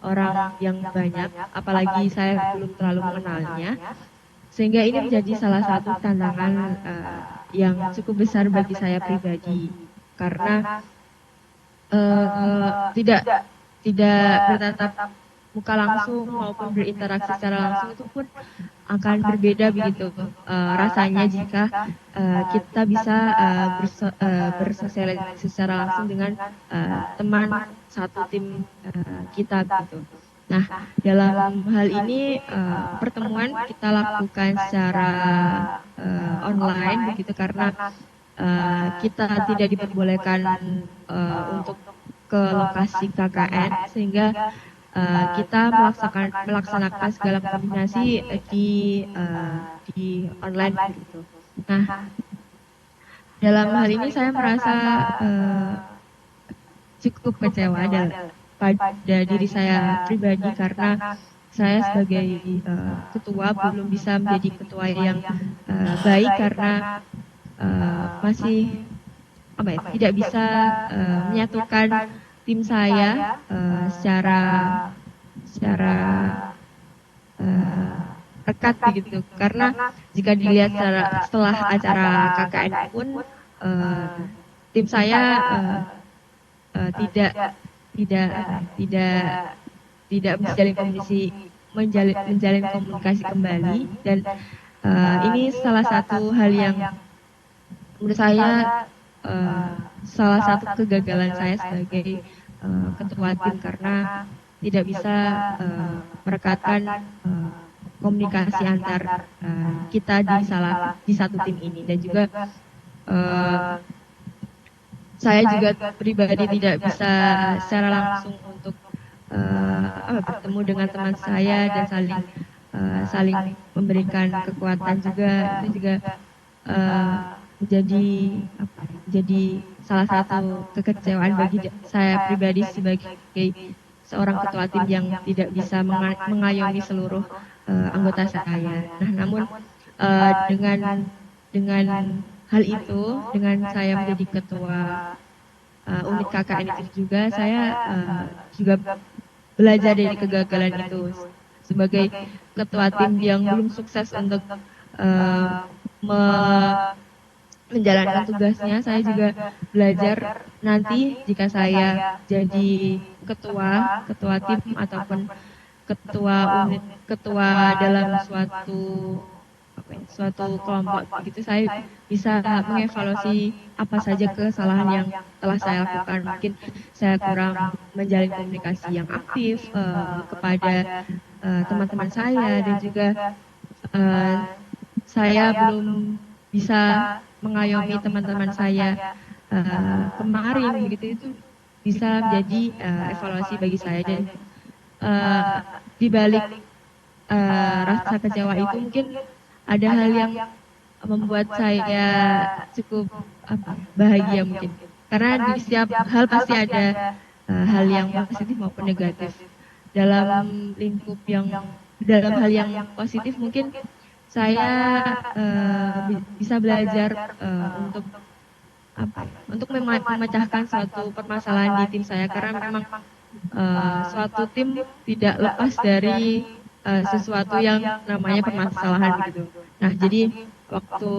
orang yang banyak, apalagi saya belum terlalu mengenalnya, sehingga ini menjadi salah satu tantangan yang cukup besar bagi saya pribadi, karena tidak tidak bertatap muka langsung maupun berinteraksi secara langsung itu pun akan berbeda begitu rasanya jika kita bisa bersosialisasi secara langsung dengan teman satu tim kita gitu. Nah, dalam hal ini pertemuan kita lakukan secara online begitu karena kita tidak diperbolehkan untuk ke lokasi KKN, sehingga kita melaksanakan segala koordinasi di online gitu. Nah, dalam hal ini saya merasa cukup kecewa pada diri saya pribadi karena saya sebagai ketua belum bisa menjadi ketua yang baik karena masih tidak bisa menyatukan tim saya secara rekat begitu, karena jika dilihat setelah acara KKN pun tim saya tidak menjalin komunikasi kembali, dan ini salah satu hal yang menurut saya salah satu kegagalan saya sebagai ketua tim karena tidak bisa merekatkan komunikasi antar kita di satu tim ini, dan juga saya juga pribadi tidak bisa secara langsung untuk bertemu dengan teman saya dan saling memberikan kekuatan juga. Itu juga menjadi salah satu kekecewaan bagi saya pribadi sebagai seorang ketua tim yang tidak bisa mengayomi seluruh anggota saya. Nah, namun dengan hal itu, dengan saya menjadi ketua unit KKN itu juga, saya juga belajar dari kegagalan itu. Sebagai ketua tim yang belum sukses untuk menjalankan tugasnya, saya juga belajar nanti jika saya jadi ketua tim ataupun ketua dalam suatu kelompok begitu, saya bisa mengevaluasi apa saja kesalahan yang telah saya lakukan. Mungkin saya kurang menjalin komunikasi yang aktif kepada teman-teman saya, dan juga saya belum bisa mengayomi teman-teman saya kemarin begitu. Itu bisa menjadi evaluasi bagi saya, dan di balik rasa kecewa itu mungkin ada hal yang membuat saya cukup bahagia mungkin, karena di setiap hal pasti ada hal yang positif maupun negatif. Dalam hal yang positif mungkin saya bisa belajar untuk memecahkan suatu permasalahan di tim saya, karena memang suatu tim tidak lepas dari sesuatu yang namanya permasalahan begitu. Nah, jadi waktu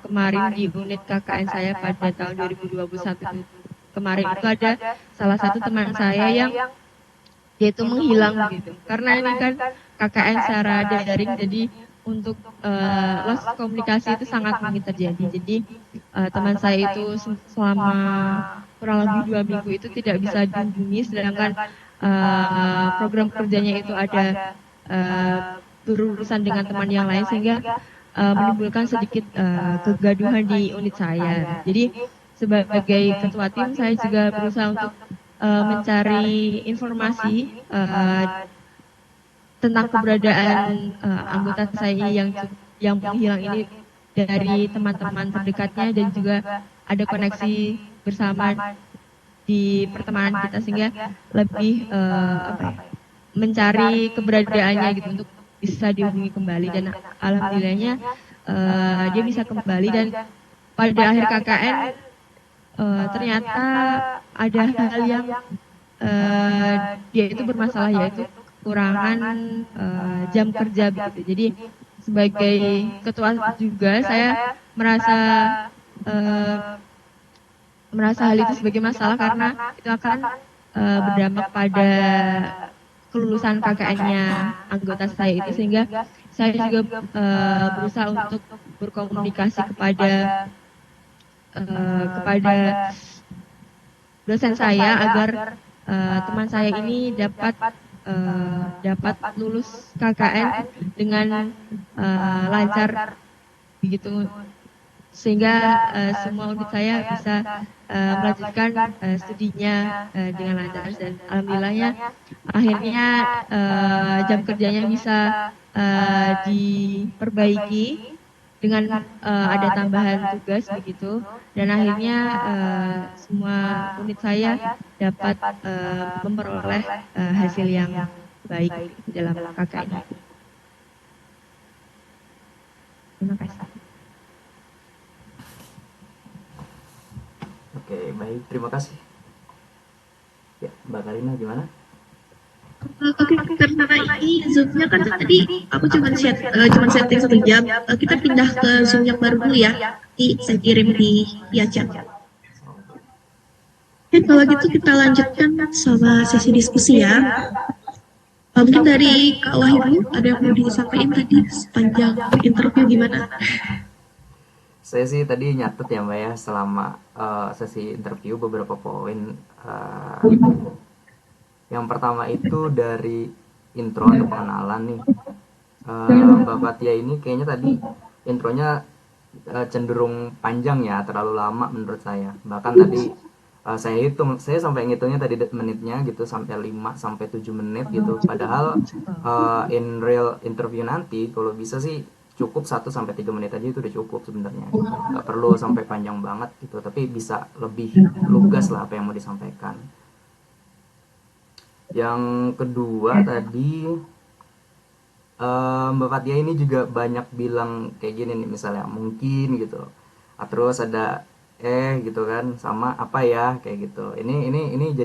kemarin di unit KKN saya pada tahun 2021 kemarin itu ada salah satu teman saya yang dia itu menghilang begitu. Karena ini kan KKN secara daring, jadi untuk loss komunikasi itu sangat mungkin terjadi. Jadi teman saya itu selama kurang lebih 2 minggu itu tidak bisa dihubungi, sedangkan program kerjanya itu ada berurusan dengan teman yang lain sehingga menimbulkan sedikit kegaduhan di unit saya. Jadi sebagai ketua tim saya juga berusaha untuk mencari informasi tentang keberadaan anggota saya yang menghilang ini dari teman-teman terdekatnya dan juga ada koneksi bersama di pertemanan kita sehingga lebih mencari keberadaannya gitu untuk bisa dihubungi kembali dan alhamdulillahnya dia bisa kembali dan pada akhir KKN ternyata ada hal yang dia itu bermasalah yaitu kekurangan jam kerja begitu. Jadi sebagai ketua juga saya merasa hal itu sebagai masalah karena itu akan berdampak pada kelulusan KKN-nya anggota saya itu sehingga saya juga berusaha untuk berkomunikasi kepada dosen saya agar teman saya ini dapat lulus KKN dengan lancar begitu sehingga semua unit saya bisa melanjutkan studinya dengan lancar dan alhamdulillahnya akhirnya jam kerjanya bisa diperbaiki dengan ada tambahan tugas begitu dan akhirnya semua unit saya dapat memperoleh hasil yang baik dalam KKN. Terima kasih.
Oke, baik, terima kasih. Ya, Mbak Karina gimana?
Oke, karena ini Zoom-nya kan tadi aku cuma setting 1 jam. Kita pindah ke Zoom yang baru dulu ya. Nanti saya kirim di via chat. Oke, kalau gitu kita lanjutkan sama sesi diskusi ya. Mungkin dari Kak Wahyu ada yang mau disampaikan tadi sepanjang interview gimana?
Saya sih tadi nyatet ya Mbak ya selama sesi interview beberapa poin. Yang pertama itu dari intro atau pengenalan nih. Mbak Fatia ini kayaknya tadi intronya cenderung panjang ya, terlalu lama menurut saya. Bahkan tadi saya sampai ngitungnya tadi menitnya gitu sampai 5 sampai 7 menit gitu. Padahal in real interview nanti kalau bisa sih cukup 1 sampai 3 menit aja itu udah cukup sebenarnya. Gitu. Nggak perlu sampai panjang banget gitu, tapi bisa lebih lugas lah apa yang mau disampaikan. Yang kedua tadi Mbak Fatia ini juga banyak bilang kayak gini nih misalnya mungkin gitu. Terus ada gitu kan sama apa ya kayak gitu. Ini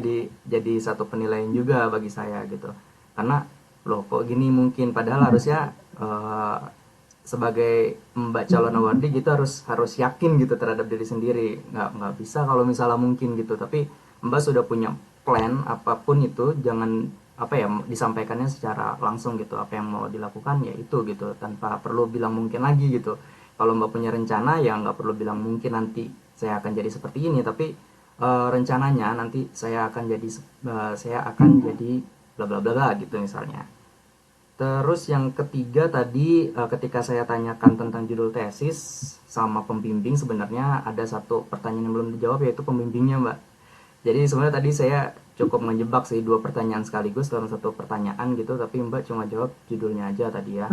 jadi satu penilaian juga bagi saya gitu. Karena loh kok gini mungkin padahal harusnya sebagai Mbak calon awardee gitu harus yakin gitu terhadap diri sendiri. Nggak bisa kalau misalnya mungkin gitu. Tapi Mbak sudah punya plan apapun itu jangan disampaikannya secara langsung gitu apa yang mau dilakukan ya itu gitu tanpa perlu bilang mungkin lagi gitu. Kalau Mbak punya rencana ya nggak perlu bilang mungkin nanti saya akan jadi seperti ini tapi rencananya nanti saya akan jadi bla bla bla gitu misalnya. Terus yang ketiga tadi ketika saya tanyakan tentang judul tesis sama pembimbing sebenarnya ada satu pertanyaan yang belum dijawab yaitu pembimbingnya Mbak. Jadi sebenarnya tadi saya cukup menjebak sih 2 pertanyaan sekaligus dalam 1 pertanyaan gitu, tapi Mbak cuma jawab judulnya aja tadi ya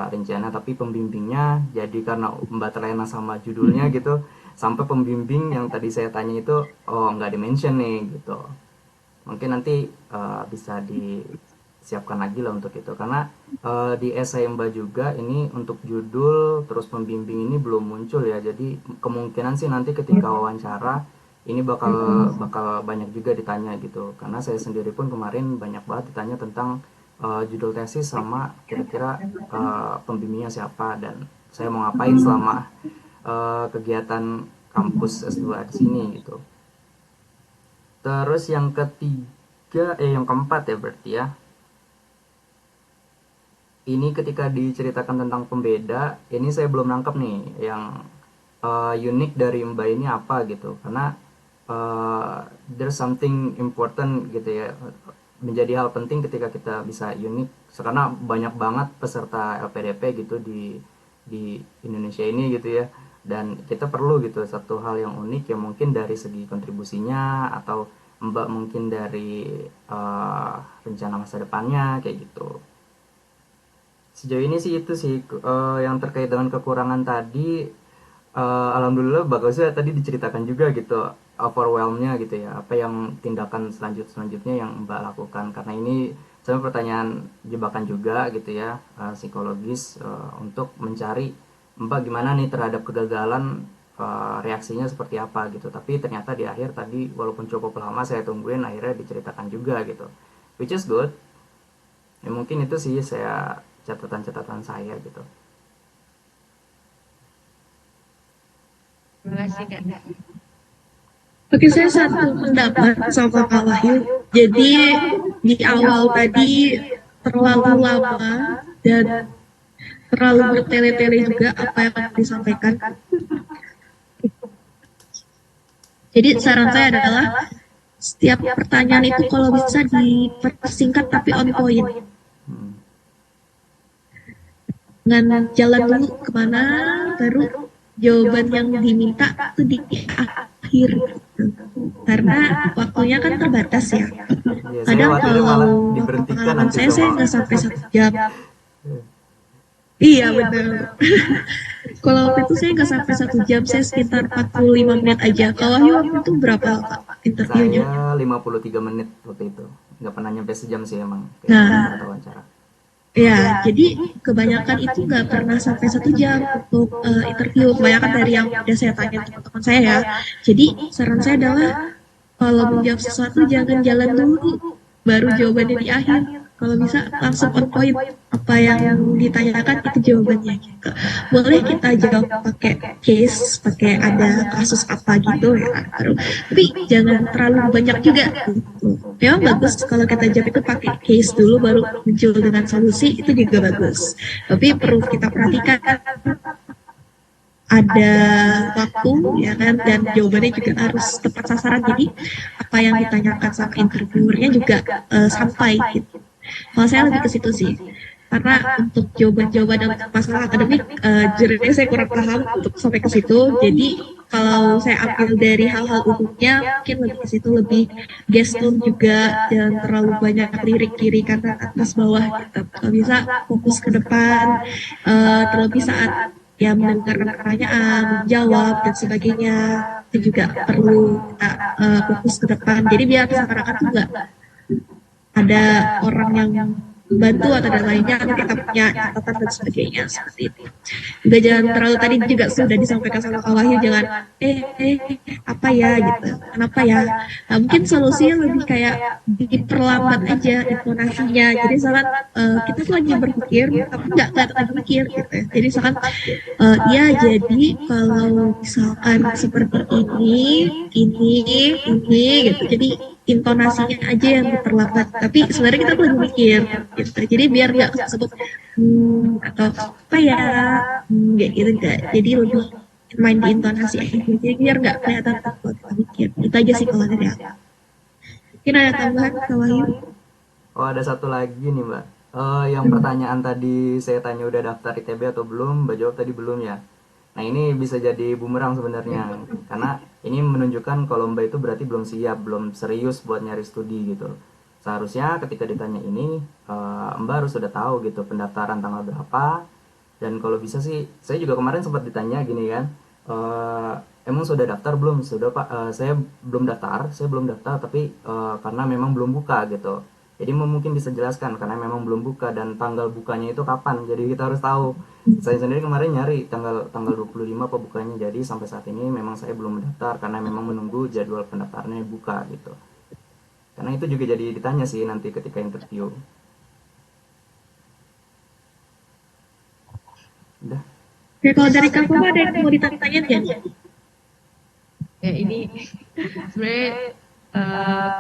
rencana, tapi pembimbingnya jadi karena Mbak terlena sama judulnya gitu, sampai pembimbing yang tadi saya tanya itu nggak di-mention nih gitu. Mungkin nanti bisa disiapkan lagi lah untuk itu, karena di esai Mbak juga ini untuk judul terus pembimbing ini belum muncul ya, jadi kemungkinan sih nanti ketika wawancara ini bakal banyak juga ditanya gitu karena saya sendiri pun kemarin banyak banget ditanya tentang judul tesis sama kira-kira pembimbingnya siapa dan saya mau ngapain selama kegiatan kampus S2 di sini gitu. Terus yang keempat ya berarti ya, ini ketika diceritakan tentang pembeda ini saya belum nangkep nih yang unik dari Mbak ini apa gitu karena there's something important gitu ya, menjadi hal penting ketika kita bisa unik karena banyak banget peserta LPDP gitu di Indonesia ini gitu ya, dan kita perlu gitu satu hal yang unik yang mungkin dari segi kontribusinya atau Mbak mungkin dari rencana masa depannya kayak gitu. Sejauh ini sih itu sih yang terkait dengan kekurangan tadi. Alhamdulillah bagusnya tadi diceritakan juga gitu overwhelmnya gitu ya, apa yang tindakan selanjutnya yang Mbak lakukan, karena ini sebenarnya pertanyaan jebakan juga gitu ya, psikologis, untuk mencari Mbak gimana nih terhadap kegagalan, reaksinya seperti apa gitu, tapi ternyata di akhir tadi walaupun cukup lama saya tungguin akhirnya diceritakan juga gitu, which is good ya. Mungkin itu sih saya catatan-catatan saya gitu.
Terima kasih Kak.
Oke, saya satu pendapat sama Kak Wahyu. Jadi di awal tadi terlalu lama dan terlalu bertele-tele juga apa yang disampaikan. Jadi saran saya adalah setiap pertanyaan itu kalau bisa dipersingkat tapi on point.
Hmm.
Dengan jalan dulu kemana, baru jawaban yang diminta itu di akhir. Karena waktunya kan terbatas ya.
Ya, saya
Kadang
khawatir malah
kalau
diberhentikan
pengalaman
nanti
saya
sama.
nggak sampai 1 jam. Iya benar. Kalau waktu itu saya nggak sampai 1 jam, saya sekitar 45 menit aja. Kalau Wahyu waktu itu berapa interviewnya?
Saya 53 menit waktu itu. Nggak pernah nyampe sejam sih emang. Kayak
Nah,
rata-rata wawancara.
ya, jadi kebanyakan itu nggak pernah sampai 1 jam untuk interview. Kebanyakan dari yang udah saya tanya teman-teman saya ya. Jadi saran saya adalah kalau menjawab sesuatu jangan jalan dulu, baru jawabannya di akhir. Kalau bisa langsung on point apa yang ditanyakan itu jawabannya gitu. Boleh kita jawab pakai case, pakai ada kasus apa gitu ya. Tapi jangan terlalu banyak juga. Gitu. Memang bagus kalau kita jawab itu pakai case dulu baru muncul dengan solusi, itu juga bagus. Tapi perlu kita perhatikan ada waktu ya kan, dan jawabannya juga harus tepat sasaran, jadi apa yang ditanyakan sama interviewernya juga sampai gitu. Kalau saya lebih ke situ sih, karena untuk jawaban-jawaban dalam masalah akademik jujurnya saya kurang paham untuk sampai ke situ. Jadi kalau saya ambil dari hal-hal umumnya mungkin lebih ke situ, lebih gestur juga, jangan terlalu banyak lirik kiri kanan atas bawah gitu. Kalau bisa fokus ke depan, terlebih saat ya mendengarkan pertanyaan, menjawab dan sebagainya, itu juga perlu kita fokus ke depan. Jadi biar masyarakat tuh nggak ada orang yang bantu atau dan lainnya, nanti kita punya catatan dan sebagainya seperti itu. Juga jangan terlalu, tadi juga sudah disampaikan sama Kak Wahyu, jangan apa ya gitu, kenapa ya. Nah, mungkin solusinya lebih kayak diperlambat aja intonasinya. Jadi misalkan kita tuh lagi berpikir tapi nggak lagi mikir gitu ya. Jadi misalkan ya jadi kalau misalkan seperti ini gitu. Jadi intonasinya aja yang diperlambat, tapi sebenarnya kita tuh lagi mikir gitu. Jadi biar nggak sebut atau apa ya, kayak gitu enggak. Jadi lebih main di intonasi aja. Jadi biar nggak kelihatan kalau kita mikir. Itu aja sih kalau dari aku. Mungkin ada tambahan Kak Wahyu?
Oh, ada satu lagi nih Mbak. Yang pertanyaan tadi saya tanya udah daftar ITB atau belum, Mbak jawab tadi belum ya. Nah ini bisa jadi bumerang sebenarnya, karena ini menunjukkan kalau Mbak itu berarti belum siap, belum serius buat nyari studi gitu. Seharusnya ketika ditanya ini, Mbak harus sudah tahu gitu pendaftaran tanggal berapa. Dan kalau bisa sih, saya juga kemarin sempat ditanya gini kan, emang sudah daftar belum? Sudah Pak, saya belum daftar, tapi karena memang belum buka gitu. Jadi mungkin bisa jelaskan karena memang belum buka dan tanggal bukanya itu kapan. Jadi kita harus tahu. Saya sendiri kemarin nyari tanggal 25 apa bukanya. Jadi sampai saat ini memang saya belum mendaftar karena memang menunggu jadwal pendaftarannya buka gitu. Karena itu juga jadi ditanya sih nanti ketika interview. Udah.
Oke, kalau dari Kak Puma ada yang mau ditanya nggak?
Ya ini sebenarnya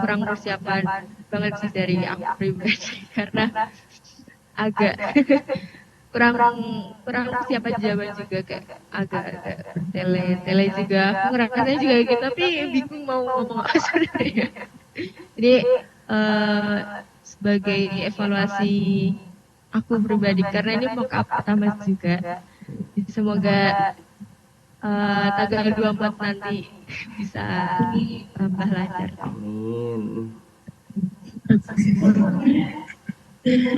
kurang persiapan banget sih dari aku pribadi karena agak kurang kurang siapa jawaban juga, kayak agak bertele-tele juga. Aku ngerasanya juga gitu, tapi bingung mau ngomong apa sebenarnya. Jadi sebagai evaluasi aku pribadi, karena ini mock up pertama juga, semoga tanggal 24 nanti bisa tambah lancar.
Amin.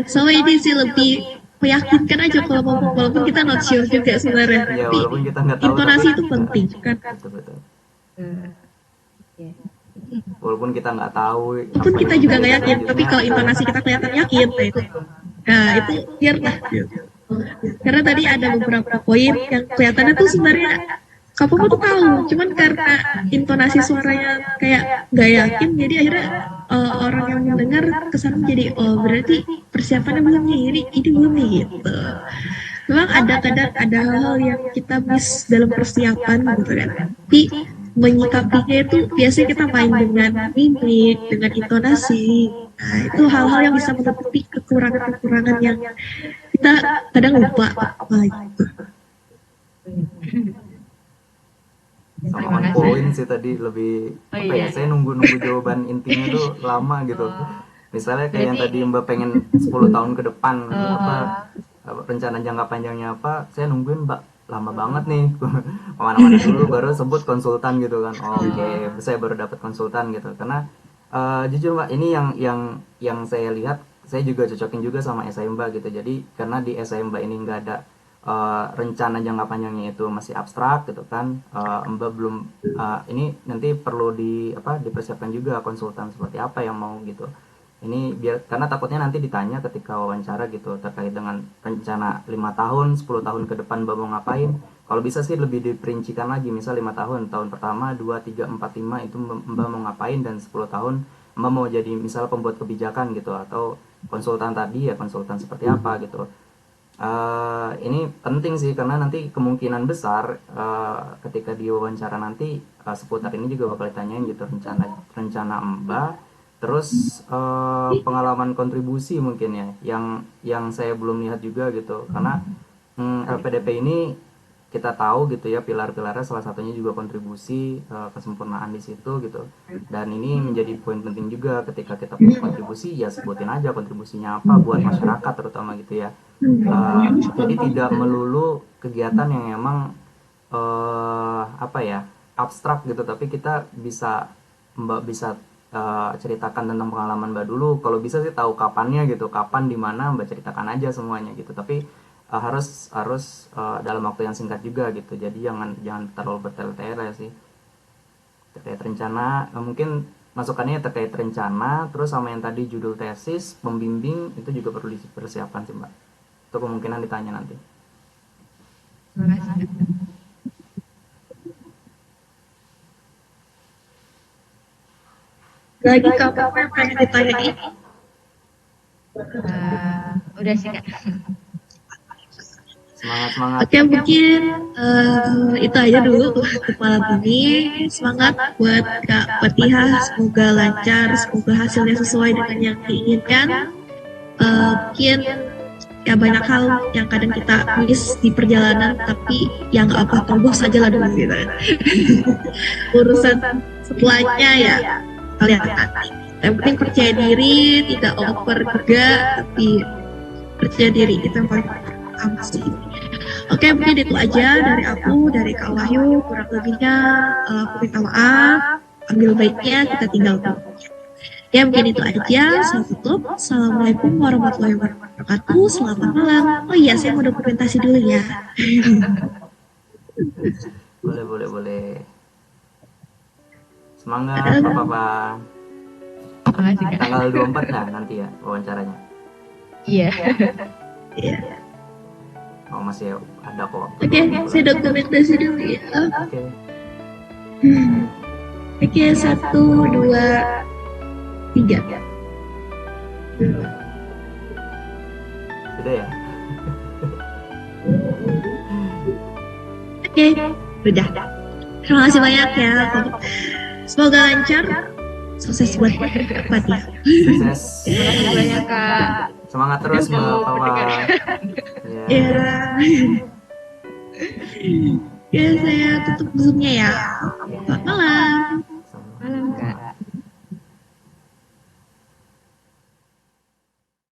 So ini sih lebih meyakinkan aja kalau ngomong, walaupun kita not sure juga sebenarnya.
Ya
Tapi
walaupun kita nggak tahu
intonasi
tapi
itu penting kan.
betul.
Ya.
Walaupun kita nggak tahu
Walaupun
apa
kita
yang
juga nggak
terjadi
yakin, tapi kalau
selanjutnya.
intonasi kita kelihatan yakin, nah itu biarlah. Karena tadi ada beberapa poin yang kelihatannya tuh sebenarnya kamu tuh tahu, cuman karena intonasi suaranya kayak nggak yakin, jadi akhirnya orang yang mendengar kesan jadi oh berarti persiapannya belum nih, ini belum nih gitu. Memang ada kadang ada hal-hal yang kita miss dalam persiapan gitu kan. Tapi menyikapinya itu biasanya kita main dengan mimik, dengan intonasi. Nah, itu hal-hal yang bisa menutupi kekurangan-kekurangan yang kita kadang lupa apa gitu.
Sama on point sih tadi, lebih apa ya, saya nunggu jawaban intinya tuh lama gitu. Misalnya kayak yang tadi Mbak pengen 10 tahun ke depan apa rencana jangka panjangnya apa, saya nungguin Mbak lama banget nih kemana-mana dulu baru sebut konsultan gitu kan. Oke, saya baru dapat konsultan gitu. Karena jujur Mbak, ini yang saya lihat, saya juga cocokin juga sama esai Mbak gitu. Jadi karena di esai Mbak ini nggak ada rencana jangka panjangnya, itu masih abstrak gitu kan. Mbak belum ini nanti perlu dipersiapkan juga konsultan seperti apa yang mau gitu. Ini biar, karena takutnya nanti ditanya ketika wawancara gitu terkait dengan rencana 5 tahun 10 tahun ke depan Mbak mau ngapain. Kalau bisa sih lebih diperincikan lagi, misal 5 tahun pertama 2, 3, 4, 5 itu Mbak mau ngapain, dan 10 tahun Mbak mau jadi misal pembuat kebijakan gitu, atau konsultan tadi ya konsultan seperti apa gitu. Ini penting sih, karena nanti kemungkinan besar ketika di wawancara nanti seputar ini juga bakal ditanyain gitu, rencana Mbak, terus pengalaman kontribusi mungkin ya, yang saya belum lihat juga gitu. Karena LPDP ini kita tahu gitu ya, pilar-pilarnya salah satunya juga kontribusi, kesempurnaan di situ gitu. Dan ini menjadi poin penting juga, ketika kita punya kontribusi ya sebutin aja kontribusinya apa buat masyarakat terutama gitu ya. Jadi tidak melulu kegiatan yang emang abstrak gitu, tapi kita Mbak bisa ceritakan tentang pengalaman Mbak dulu. Kalau bisa sih tahu kapannya gitu, kapan di mana Mbak ceritakan aja semuanya gitu. Tapi harus dalam waktu yang singkat juga gitu. Jadi jangan terlalu bertele-tele sih. Terkait rencana, mungkin masukannya terkait rencana, terus sama yang tadi judul tesis, pembimbing, itu juga perlu dipersiapkan sih Mbak. Itu kemungkinan ditanya nanti.
Terima kasih.
Lagi kapan yang pengen ditanyain?
Udah sih Kak.
Semangat.
Oke, mungkin itu aja dulu untuk malam ini. Semangat buat Kak Fatihah, semoga lancar, semoga hasilnya sesuai dengan yang diinginkan. Mungkin ya banyak hal yang kadang kita miss di perjalanan, tapi yang nggak apa terobos aja lah dulu gitu. Urusan setelahnya ya kalian nanti. Yang penting percaya diri, tidak over juga, tapi percaya diri itu yang paling utama sih. Oke, mungkin itu aja dari aku, dari Kak Wahyu. Kurang lebihnya aku minta maaf. Ambil baiknya kita tinggalkan. Ya mungkin itu aja. Saya tutup. Assalamualaikum warahmatullahi wabarakatuh. Selamat malam. Oh iya, saya mau dokumentasi dulu ya.
Boleh. Semangat Bapak.
Makasih Kak.
Tanggal 24 nah nanti ya wawancaranya.
Iya.
Iya.
Oh masih ada kok.
Oke, saya dokumentasi dulu ya.
Oke.
Oke, 1, 2, 3.
Sudah ya?
Oke, udah. Terima kasih banyak ya. Semoga lancar. Sukses buat Fatihah.
Sukses.
Terima kasih banyak Kak.
Semangat terus
Aduh,
Mbak
mau
Fawa.
mendengar.
Ya.
Ya, ya saya tutup zoomnya ya. Selamat malam.